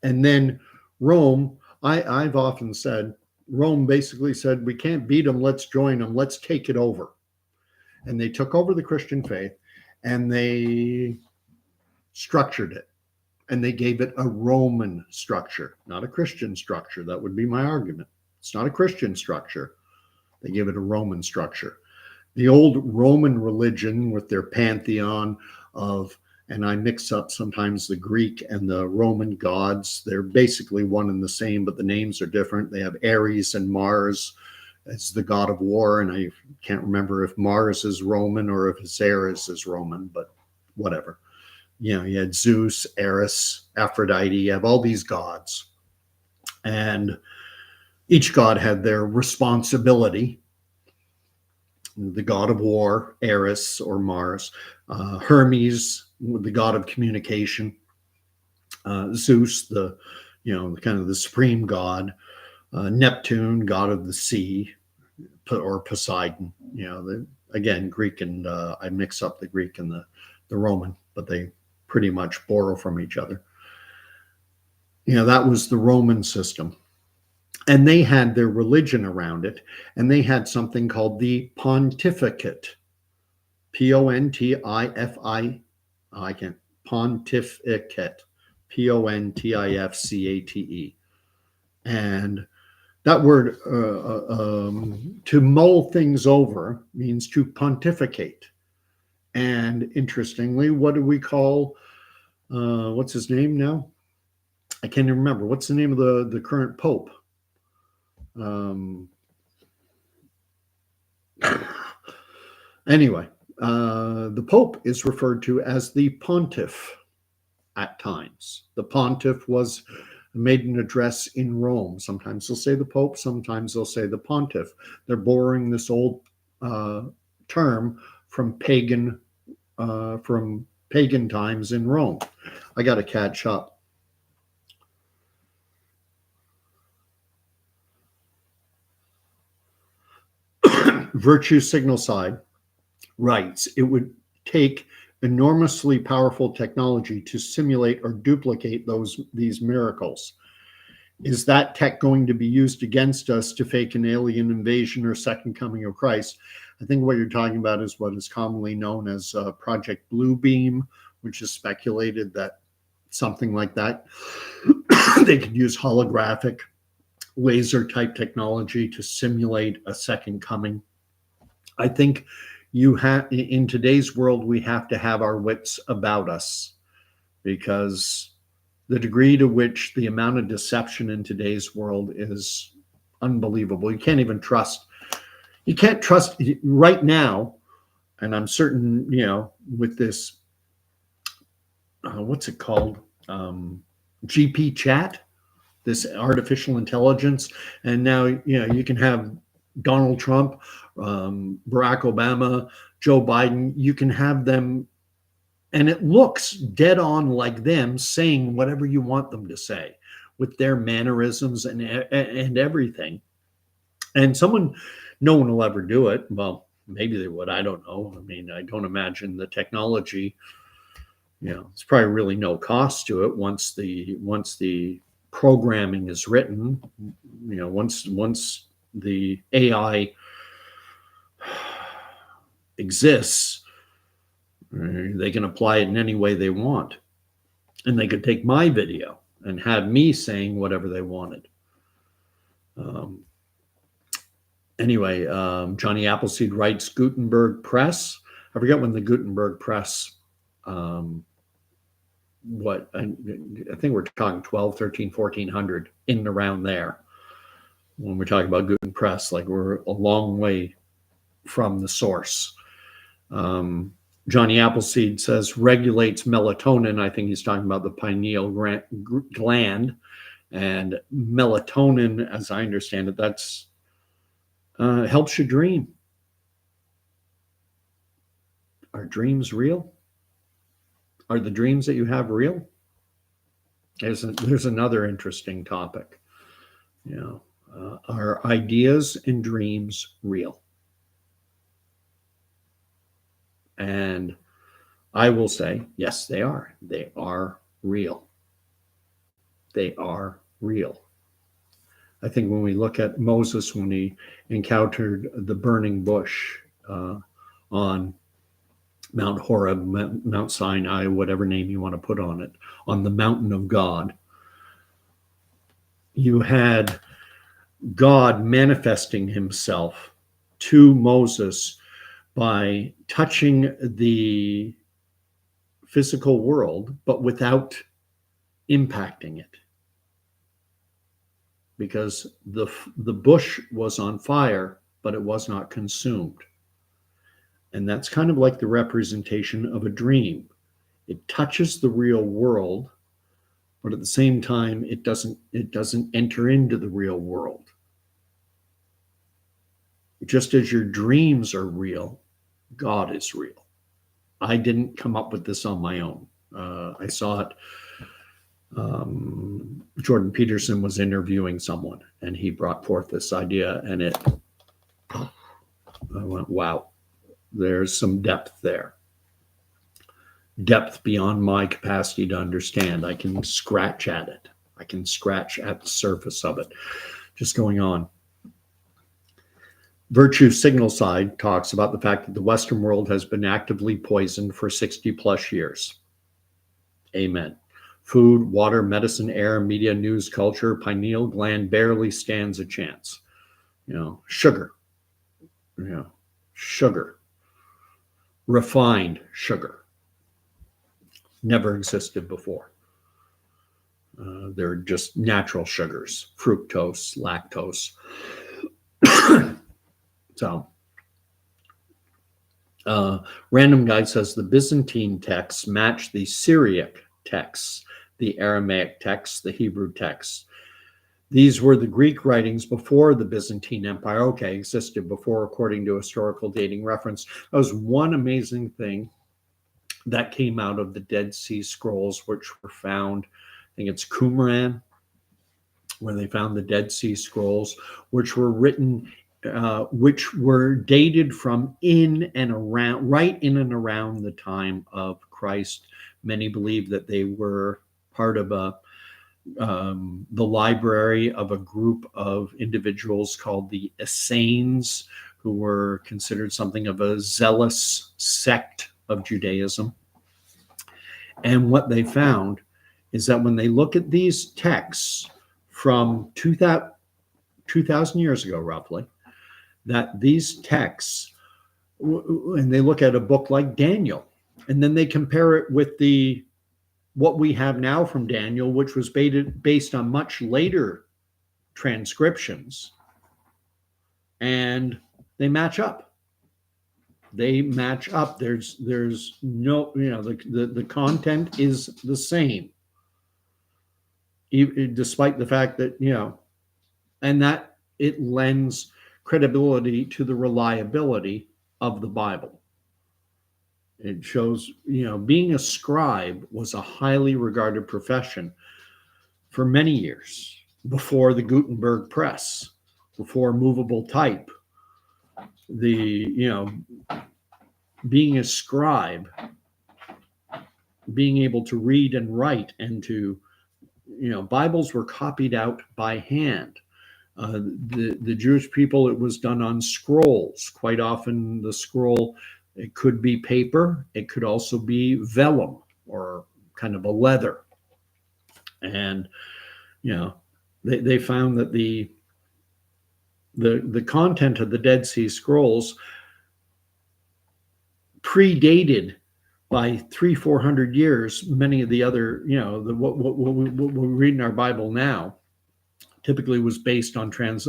And then Rome, I've often said, Rome basically said, we can't beat them, let's join them, let's take it over. And they took over the Christian faith and they structured it. And they gave it a Roman structure, not a Christian structure. That would be my argument. It's not a Christian structure. They gave it a Roman structure. The old Roman religion with their pantheon of, and I mix up sometimes the Greek and the Roman gods. They're basically one and the same, but the names are different. They have Ares and Mars as the god of war. And I can't remember if Mars is Roman or if Ares is Roman, but whatever. You had Zeus, Eris, Aphrodite, you have all these gods. And each god had their responsibility. The god of war, Eris or Mars. Hermes, the god of communication. Zeus, the kind of the supreme god. Neptune, god of the sea, or Poseidon. Again, Greek and I mix up the Greek and the Roman, but they pretty much borrow from each other. That was the Roman system. And they had their religion around it, and they had something called the pontificate. Pontificate. Pontificate. And that word, to mull things over, means to pontificate. And interestingly, what do we call, what's his name now? I can't even remember. What's the name of the current pope? Anyway, the Pope is referred to as the pontiff at times. The pontiff made an address in Rome. Sometimes they'll say the Pope, sometimes they'll say the pontiff. They're borrowing this old term from pagan times in Rome. I got to catch up. Virtue signal side. writes, it would take enormously powerful technology to simulate or duplicate these miracles. Is that tech going to be used against us to fake an alien invasion or second coming of Christ? I think what you're talking about is what is commonly known as Project Bluebeam, which is speculated that something like that. They could use holographic laser type technology to simulate a second coming. I think in today's world, we have to have our wits about us, because the degree to which the amount of deception in today's world is unbelievable. You can't trust right now. And I'm certain, with this, what's it called? GP chat, this artificial intelligence. And now, you can have Donald Trump, Barack Obama, Joe Biden, you can have them, and it looks dead on like them saying whatever you want them to say with their mannerisms and everything. And no one will ever do it. Well, maybe they would. I don't know. I mean, I don't imagine the technology, it's probably really no cost to it once the programming is written, once the AI exists, they can apply it in any way they want. And they could take my video and have me saying whatever they wanted. Anyway, Johnny Appleseed writes, Gutenberg Press. I forget when the Gutenberg Press, I think we're talking 12, 13, 1400, in and around there. When we're talking about Gutenberg Press, like we're a long way from the source. Johnny Appleseed says regulates melatonin. I think he's talking about the pineal gland. And melatonin, as I understand it, that's helps you dream. Are dreams real? Are the dreams that you have real? There's another interesting topic. Are ideas and dreams real? And I will say, yes, they are. They are real. They are real. I think when we look at Moses, when he encountered the burning bush on Mount Horeb, Mount Sinai, whatever name you want to put on it, on the mountain of God, you had God manifesting himself to Moses by touching the physical world, but without impacting it. Because the bush was on fire, but it was not consumed. And that's kind of like the representation of a dream. It touches the real world, but at the same time, it doesn't enter into the real world. Just as your dreams are real, God is real. I didn't come up with this on my own. I saw it. Jordan Peterson was interviewing someone, and he brought forth this idea, and I went, wow, there's some depth there. Depth beyond my capacity to understand. I can scratch at it. I can scratch at the surface of it. Just going on. Virtue Signal Side talks about the fact that the Western world has been actively poisoned for 60 plus years. Amen. Food, water, medicine, air, media, news, culture, pineal gland barely stands a chance. Sugar. Sugar. Refined sugar. Never existed before. They're just natural sugars, fructose, lactose. So, Random Guy says the Byzantine texts match the Syriac texts, the Aramaic texts, the Hebrew texts. These were the Greek writings before the Byzantine Empire, existed before, according to historical dating reference. That was one amazing thing that came out of the Dead Sea Scrolls, which were found, I think it's Qumran, where they found the Dead Sea Scrolls, which were written which were dated from in and around, right in and around the time of Christ. Many believe that they were part of the library of a group of individuals called the Essenes, who were considered something of a zealous sect of Judaism. And what they found is that when they look at these texts from 2,000 years ago, roughly, that these texts, and they look at a book like Daniel, and then they compare it with what we have now from Daniel, which was based on much later transcriptions, and they match up. They match up. There's no, the content is the same, despite the fact that, and that it lends credibility to the reliability of the Bible. It shows, being a scribe was a highly regarded profession for many years before the Gutenberg press, before movable type. Being a scribe, being able to read and write, and to, Bibles were copied out by hand. The Jewish people, it was done on scrolls. Quite often the scroll, it could be paper, it could also be vellum, or kind of a leather. And they found that the content of the Dead Sea Scrolls predated by 300-400 years many of the other, what we read in our Bible now typically was based on copies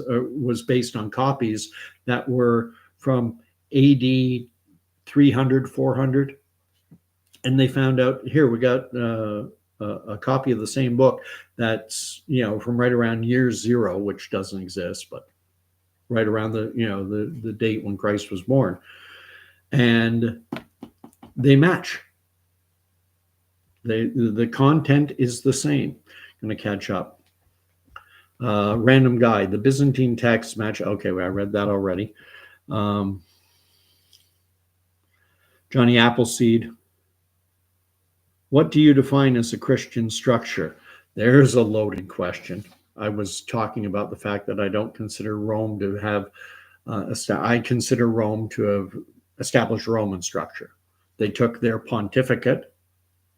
that were from AD 300, 400. And they found out, here we got a copy of the same book that's, from right around year 0, which doesn't exist, but right around the date when Christ was born. And they match. The content is the same. Going to catch up. Random guide. The Byzantine texts match. Okay, well, I read that already. Johnny Appleseed. What do you define as a Christian structure? There's a loaded question. I was talking about the fact that I don't consider Rome to have, I consider Rome to have established Roman structure. They took their pontificate,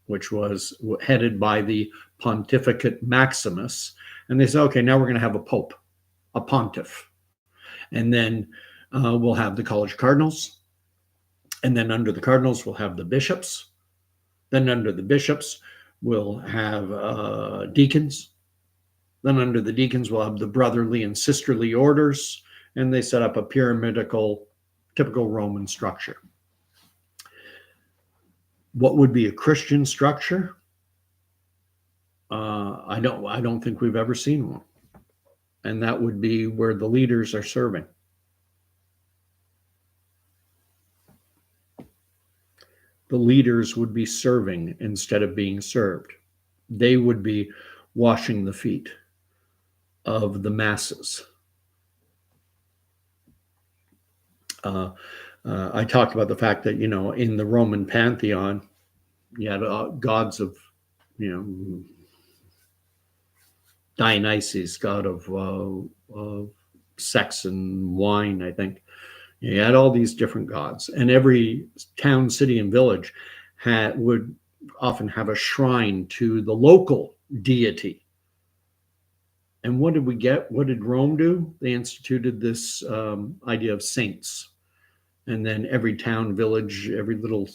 which was headed by the Pontificate Maximus, and they said, okay, now we're going to have a pope, a pontiff. And then we'll have the College of Cardinals. And then under the cardinals, we'll have the bishops. Then under the bishops, we'll have deacons. Then under the deacons, we'll have the brotherly and sisterly orders. And they set up a pyramidal, typical Roman structure. What would be a Christian structure? I don't think we've ever seen one. And that would be where the leaders are serving. The leaders would be serving instead of being served. They would be washing the feet of the masses. I talked about the fact that, in the Roman pantheon, you had gods of, Dionysus, god of sex and wine, I think. You had all these different gods, and every town, city, and village would often have a shrine to the local deity. And what did we get? What did Rome do? They instituted this idea of saints. And then every town, village, every little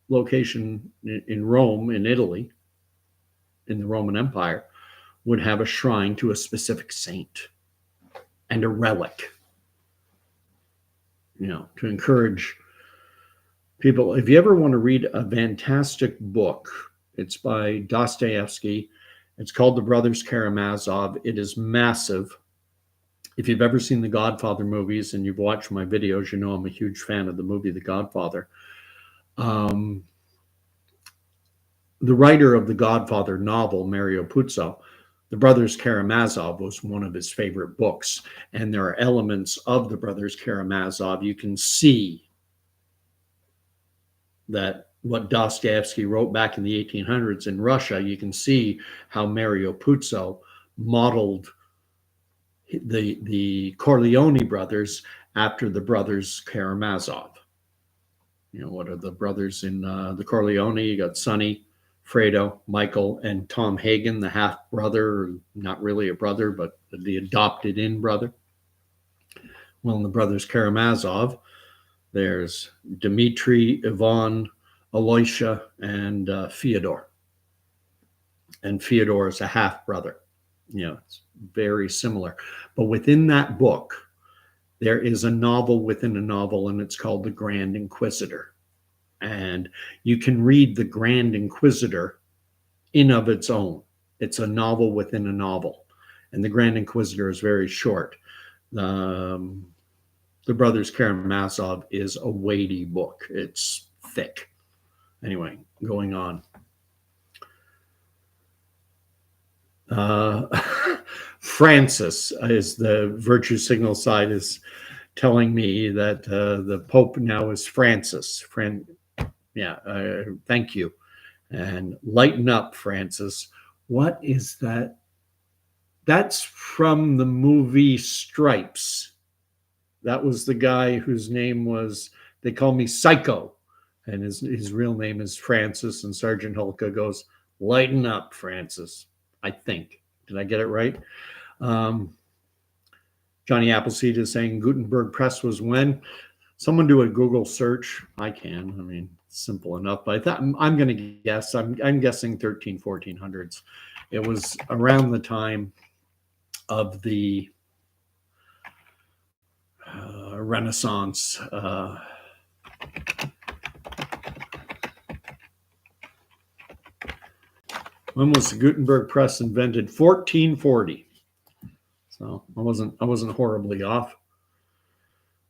location in Rome, in Italy, in the Roman Empire, would have a shrine to a specific saint and a relic. To encourage people. If you ever want to read a fantastic book, it's by Dostoevsky. It's called The Brothers Karamazov. It is massive. If you've ever seen the Godfather movies and you've watched my videos, you know I'm a huge fan of the movie The Godfather. The writer of the Godfather novel, Mario Puzo, The Brothers Karamazov was one of his favorite books, and there are elements of the Brothers Karamazov. You can see that what Dostoevsky wrote back in the 1800s in Russia, you can see how Mario Puzo modeled the Corleone brothers after the Brothers Karamazov. You know, what are the brothers in the Corleone? You got Sonny, Fredo, Michael, and Tom Hagen, the half brother, not really a brother, but the adopted in brother. Well, in the Brothers Karamazov, there's Dmitri, Ivan, Aloysia, and Fyodor. And Fyodor is a half brother. You know, it's very similar. But within that book, there is a novel within a novel, and it's called The Grand Inquisitor. And you can read The Grand Inquisitor in of its own. It's a novel within a novel. And The Grand Inquisitor is very short. The Brothers Karamazov is a weighty book. It's thick. Anyway, going on. Francis is the virtue signal side is telling me that the Pope now is Francis. Thank you. And lighten up, Francis. What is that? That's from the movie Stripes. That was the guy whose name was, they call me Psycho. And his real name is Francis. And Sergeant Hulka goes, lighten up, Francis. I think. Did I get it right? Johnny Appleseed is saying Gutenberg Press was when? Someone do a Google search. I can. I mean, simple enough. But I thought I'm going to guess. I'm guessing 1400s. It was around the time of the Renaissance. When was the Gutenberg Press invented? 1440. So I wasn't horribly off.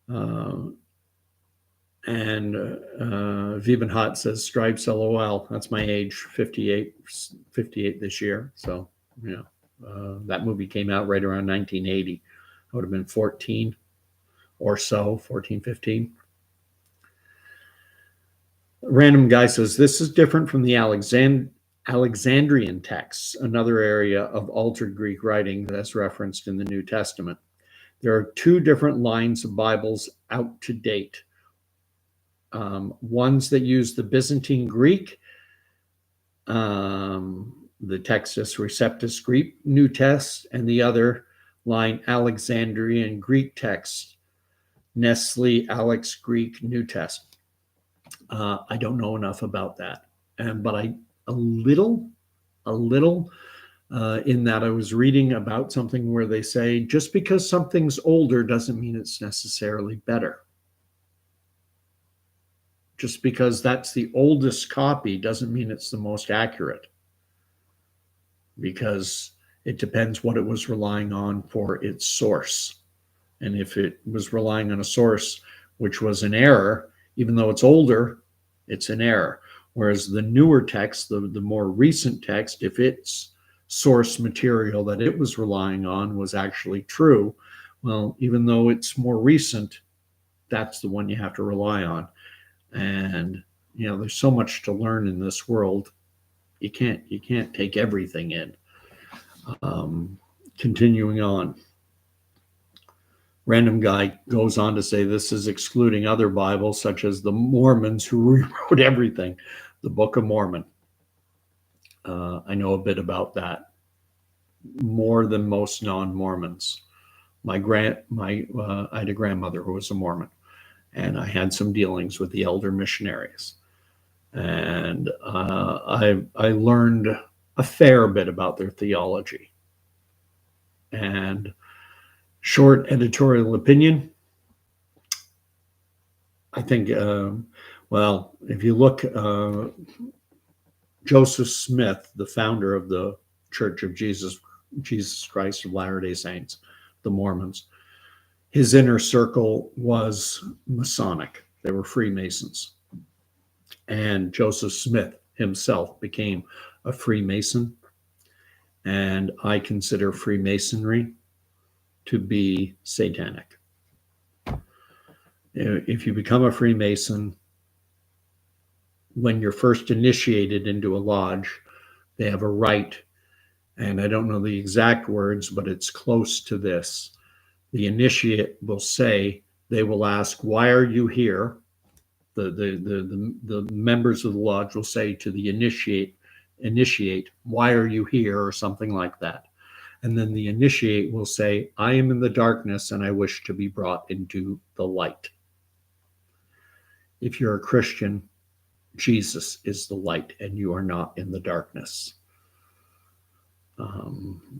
And Viben Hot says Stripes LOL. That's my age, 58 this year. So yeah, that movie came out right around 1980. I would have been 14 or so, 14, 15. Random guy says this is different from the Alexandrian texts, another area of altered Greek writing that's referenced in the New Testament. There are two different lines of Bibles out to date. Ones that use the Byzantine Greek, the Textus Receptus Greek New Test, and the other line Alexandrian Greek text, Nestle Alex Greek New Test. I don't know enough about that, but a little in that I was reading about something where they say just because something's older doesn't mean it's necessarily better. Just because that's the oldest copy doesn't mean it's the most accurate, because it depends what it was relying on for its source. And if it was relying on a source which was an error, even though it's older, it's an error. Whereas the newer text, the more recent text, if its source material that it was relying on was actually true, well, even though it's more recent, that's the one you have to rely on. And you know, there's so much to learn in this world. You can't take everything in. Continuing on. Random guy goes on to say this is excluding other Bibles, such as the Mormons who rewrote everything. The Book of Mormon. I know a bit about that, more than most non-Mormons. I had a grandmother who was a Mormon, and I had some dealings with the elder missionaries, and I learned a fair bit about their theology. And short editorial opinion, I think, well, if you look, Joseph Smith, the founder of the Church of Jesus Christ of Latter-day Saints, the Mormons, his inner circle was Masonic. They were Freemasons. And Joseph Smith himself became a Freemason. And I consider Freemasonry to be satanic. If you become a Freemason, when you're first initiated into a lodge, they have a right, and I don't know the exact words, but it's close to this. The initiate will say, they will ask, why are you here? The members of the lodge will say to the initiate, why are you here, or something like that. And then the initiate will say, I am in the darkness and I wish to be brought into the light. If you're a Christian, Jesus is the light and you are not in the darkness. And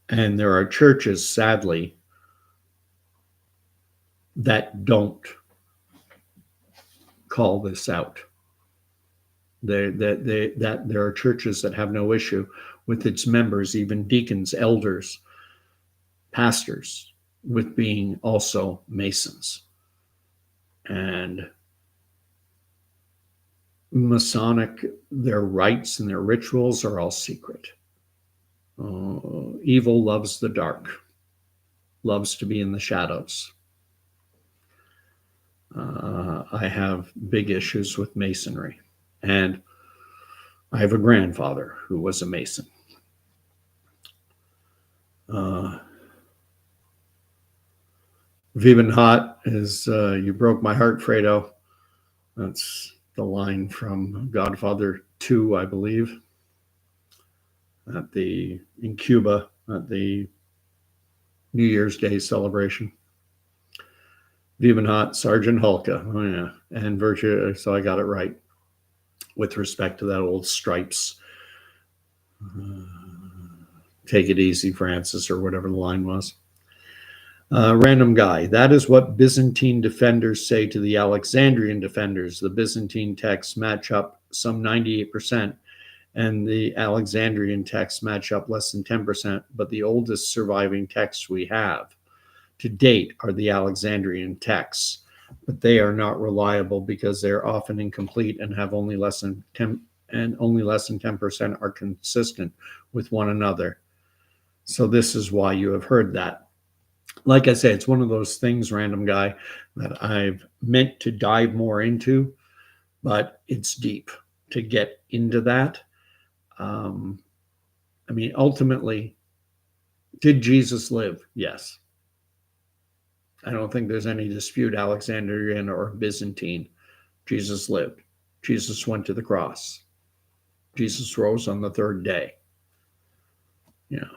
there are churches, sadly, that don't call this out. There are churches that have no issue with its members, even deacons, elders, pastors, with being also Masons. And Masonic, their rites and their rituals are all secret. Evil loves the dark, loves to be in the shadows. I have big issues with Masonry. And I have a grandfather who was a Mason. Viven Hot is, you broke my heart, Fredo. That's the line from Godfather 2, I believe, in Cuba at the New Year's Day celebration. Viven Hot, Sergeant Hulka. Oh, yeah. And Virtue, so I got it right with respect to that old Stripes. Take it easy, Francis, or whatever the line was. Random guy. That is what Byzantine defenders say to the Alexandrian defenders. The Byzantine texts match up some 98%, and the Alexandrian texts match up less than 10%, but the oldest surviving texts we have to date are the Alexandrian texts, but they are not reliable because they're often incomplete and have only less than 10% are consistent with one another. So this is why you have heard that. Like I say, it's one of those things, random guy, that I've meant to dive more into, but it's deep to get into that. I mean, ultimately, did Jesus live? Yes. I don't think there's any dispute, Alexandrian or Byzantine. Jesus lived. Jesus went to the cross. Jesus rose on the third day. Yeah.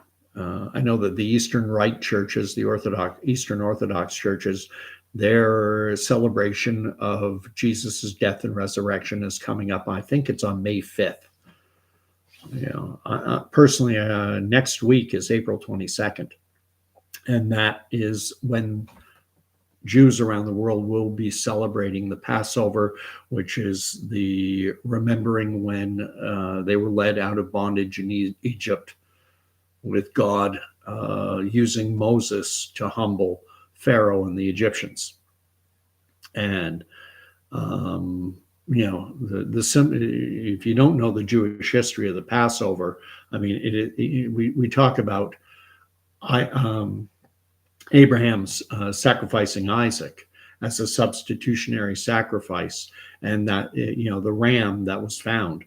I know that the Eastern Rite churches, the Eastern Orthodox churches, their celebration of Jesus's death and resurrection is coming up. I think it's on May 5th. You know, personally, next week is April 22nd. And that is when Jews around the world will be celebrating the Passover, which is the remembering when they were led out of bondage in Egypt, with God using Moses to humble Pharaoh and the Egyptians. And, you know, if you don't know the Jewish history of the Passover, I mean, we talk about Abraham's sacrificing Isaac as a substitutionary sacrifice, and that, you know, the ram that was found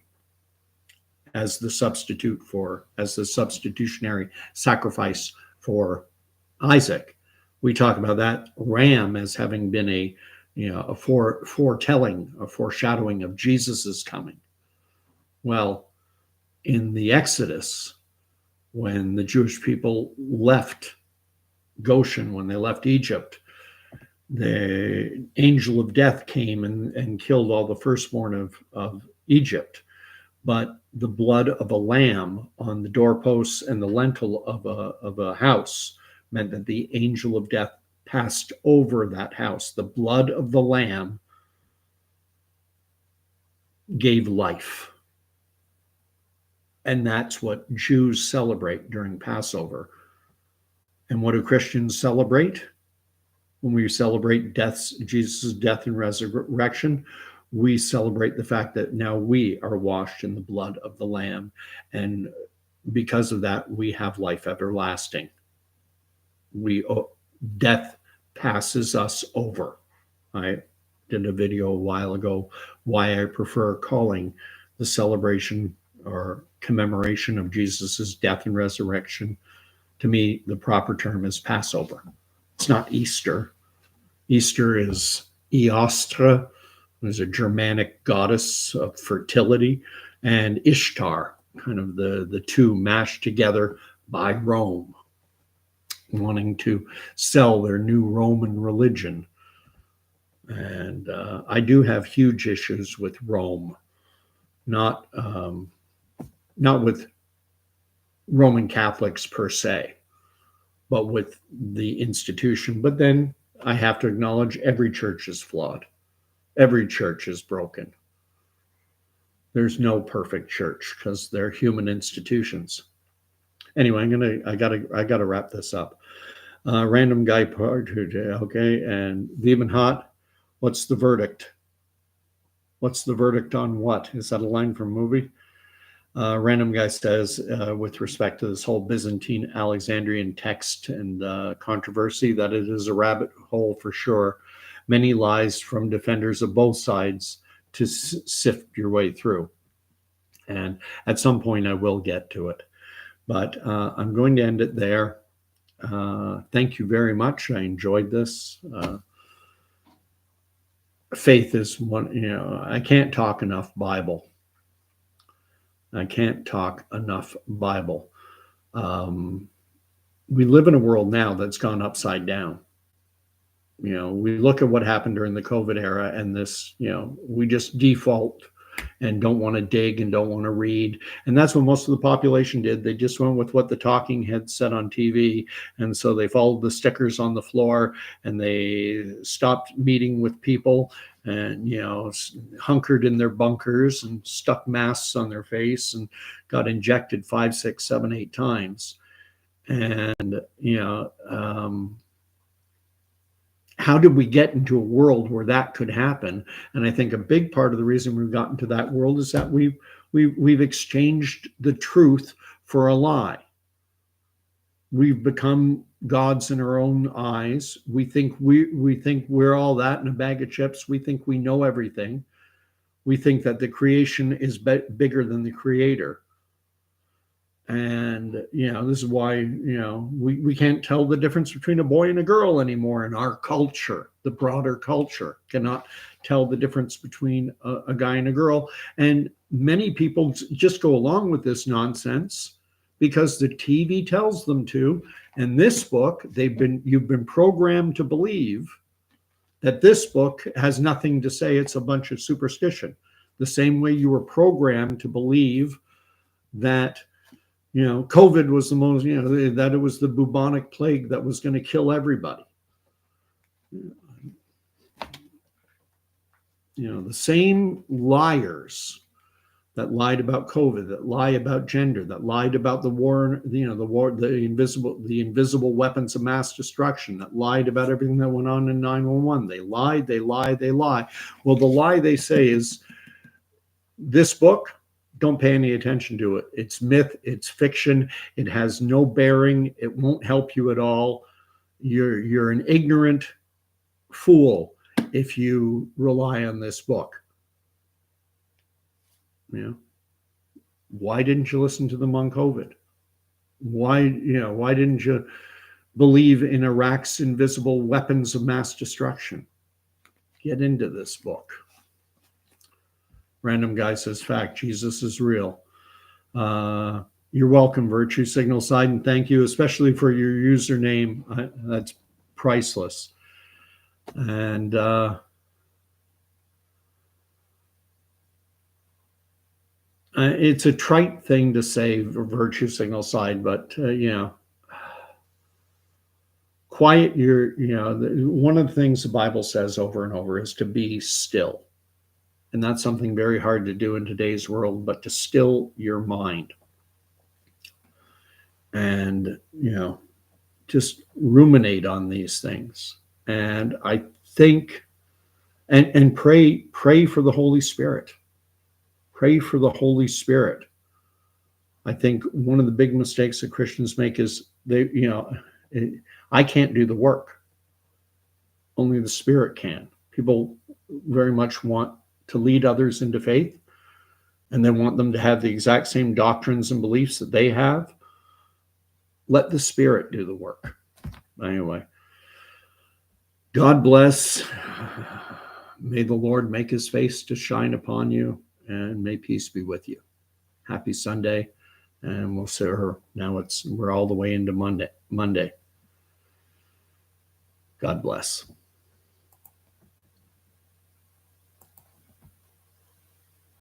as the substitutionary sacrifice for Isaac. We talk about that ram as having been a foreshadowing of Jesus's coming. Well, in the Exodus, when the Jewish people left Goshen, when they left Egypt, the angel of death came and killed all the firstborn of Egypt. But the blood of a lamb on the doorposts and the lintel of a house meant that the angel of death passed over that house. The blood of the lamb gave life. And that's what Jews celebrate during Passover. And what do Christians celebrate? When we celebrate Jesus' death and resurrection, we celebrate the fact that now we are washed in the blood of the Lamb. And because of that, we have life everlasting. Death passes us over. I did a video a while ago why I prefer calling the celebration or commemoration of Jesus's death and resurrection. To me, the proper term is Passover. It's not Easter. Easter is Eostre, who's a Germanic goddess of fertility, and Ishtar, kind of the two mashed together by Rome, wanting to sell their new Roman religion. And I do have huge issues with Rome, not with Roman Catholics per se, but with the institution. But then I have to acknowledge every church is flawed. Every church is broken. There's no perfect church because they're human institutions. Anyway, I gotta wrap this up. Random guy part, okay, and Even Hot. What's the verdict? What's the verdict on what? Is that a line from a movie? Random guy says, with respect to this whole Byzantine Alexandrian text and controversy, that it is a rabbit hole for sure. Many lies from defenders of both sides to sift your way through. And at some point, I will get to it. But I'm going to end it there. Thank you very much. I enjoyed this. Faith is one, I can't talk enough Bible. I can't talk enough Bible. We live in a world now that's gone upside down. We look at what happened during the COVID era, and this, we just default and don't want to dig and don't want to read. And that's what most of the population did. They just went with what the talking heads said on TV. And so they followed the stickers on the floor, and they stopped meeting with people and, hunkered in their bunkers and stuck masks on their face and got injected 5, 6, 7, 8 times. And, how did we get into a world where that could happen? And I think a big part of the reason we've gotten to that world is that we've exchanged the truth for a lie. We've become gods in our own eyes. We think we're all that in a bag of chips. We think we know everything. We think that the creation is bigger than the creator. And, this is why, we can't tell the difference between a boy and a girl anymore in our culture. The broader culture cannot tell the difference between a guy and a girl. And many people just go along with this nonsense because the TV tells them to. And this book, you've been programmed to believe that this book has nothing to say. It's a bunch of superstition. The same way you were programmed to believe that COVID was the most, that it was the bubonic plague that was going to kill everybody. The same liars that lied about COVID, that lie about gender, that lied about the war, the invisible weapons of mass destruction, that lied about everything that went on in 9/11. They lied, they lie, they lie. Well, the lie they say is this book, don't pay any attention to it. It's myth. It's fiction. It has no bearing. It won't help you at all. You're an ignorant fool if you rely on this book. Why didn't you listen to them on COVID? Why didn't you believe in Iraq's invisible weapons of mass destruction? Get into this book. Random guy says, fact, Jesus is real. You're welcome, Virtue Signal Side, and thank you, especially for your username. That's priceless. And it's a trite thing to say, Virtue Signal Side, but, quiet one of the things the Bible says over and over is to be still. And that's something very hard to do in today's world, but to still your mind. And, just ruminate on these things. And I think, and pray for the Holy Spirit. Pray for the Holy Spirit I think one of the big mistakes that Christians make is I can't do the work. Only the Spirit can. People very much want to lead others into faith, and they want them to have the exact same doctrines and beliefs that they have. Let the Spirit do the work. Anyway, God bless. May the Lord make his face to shine upon you, and may peace be with you. Happy Sunday. And we'll see her. Now we're all the way into Monday. God bless.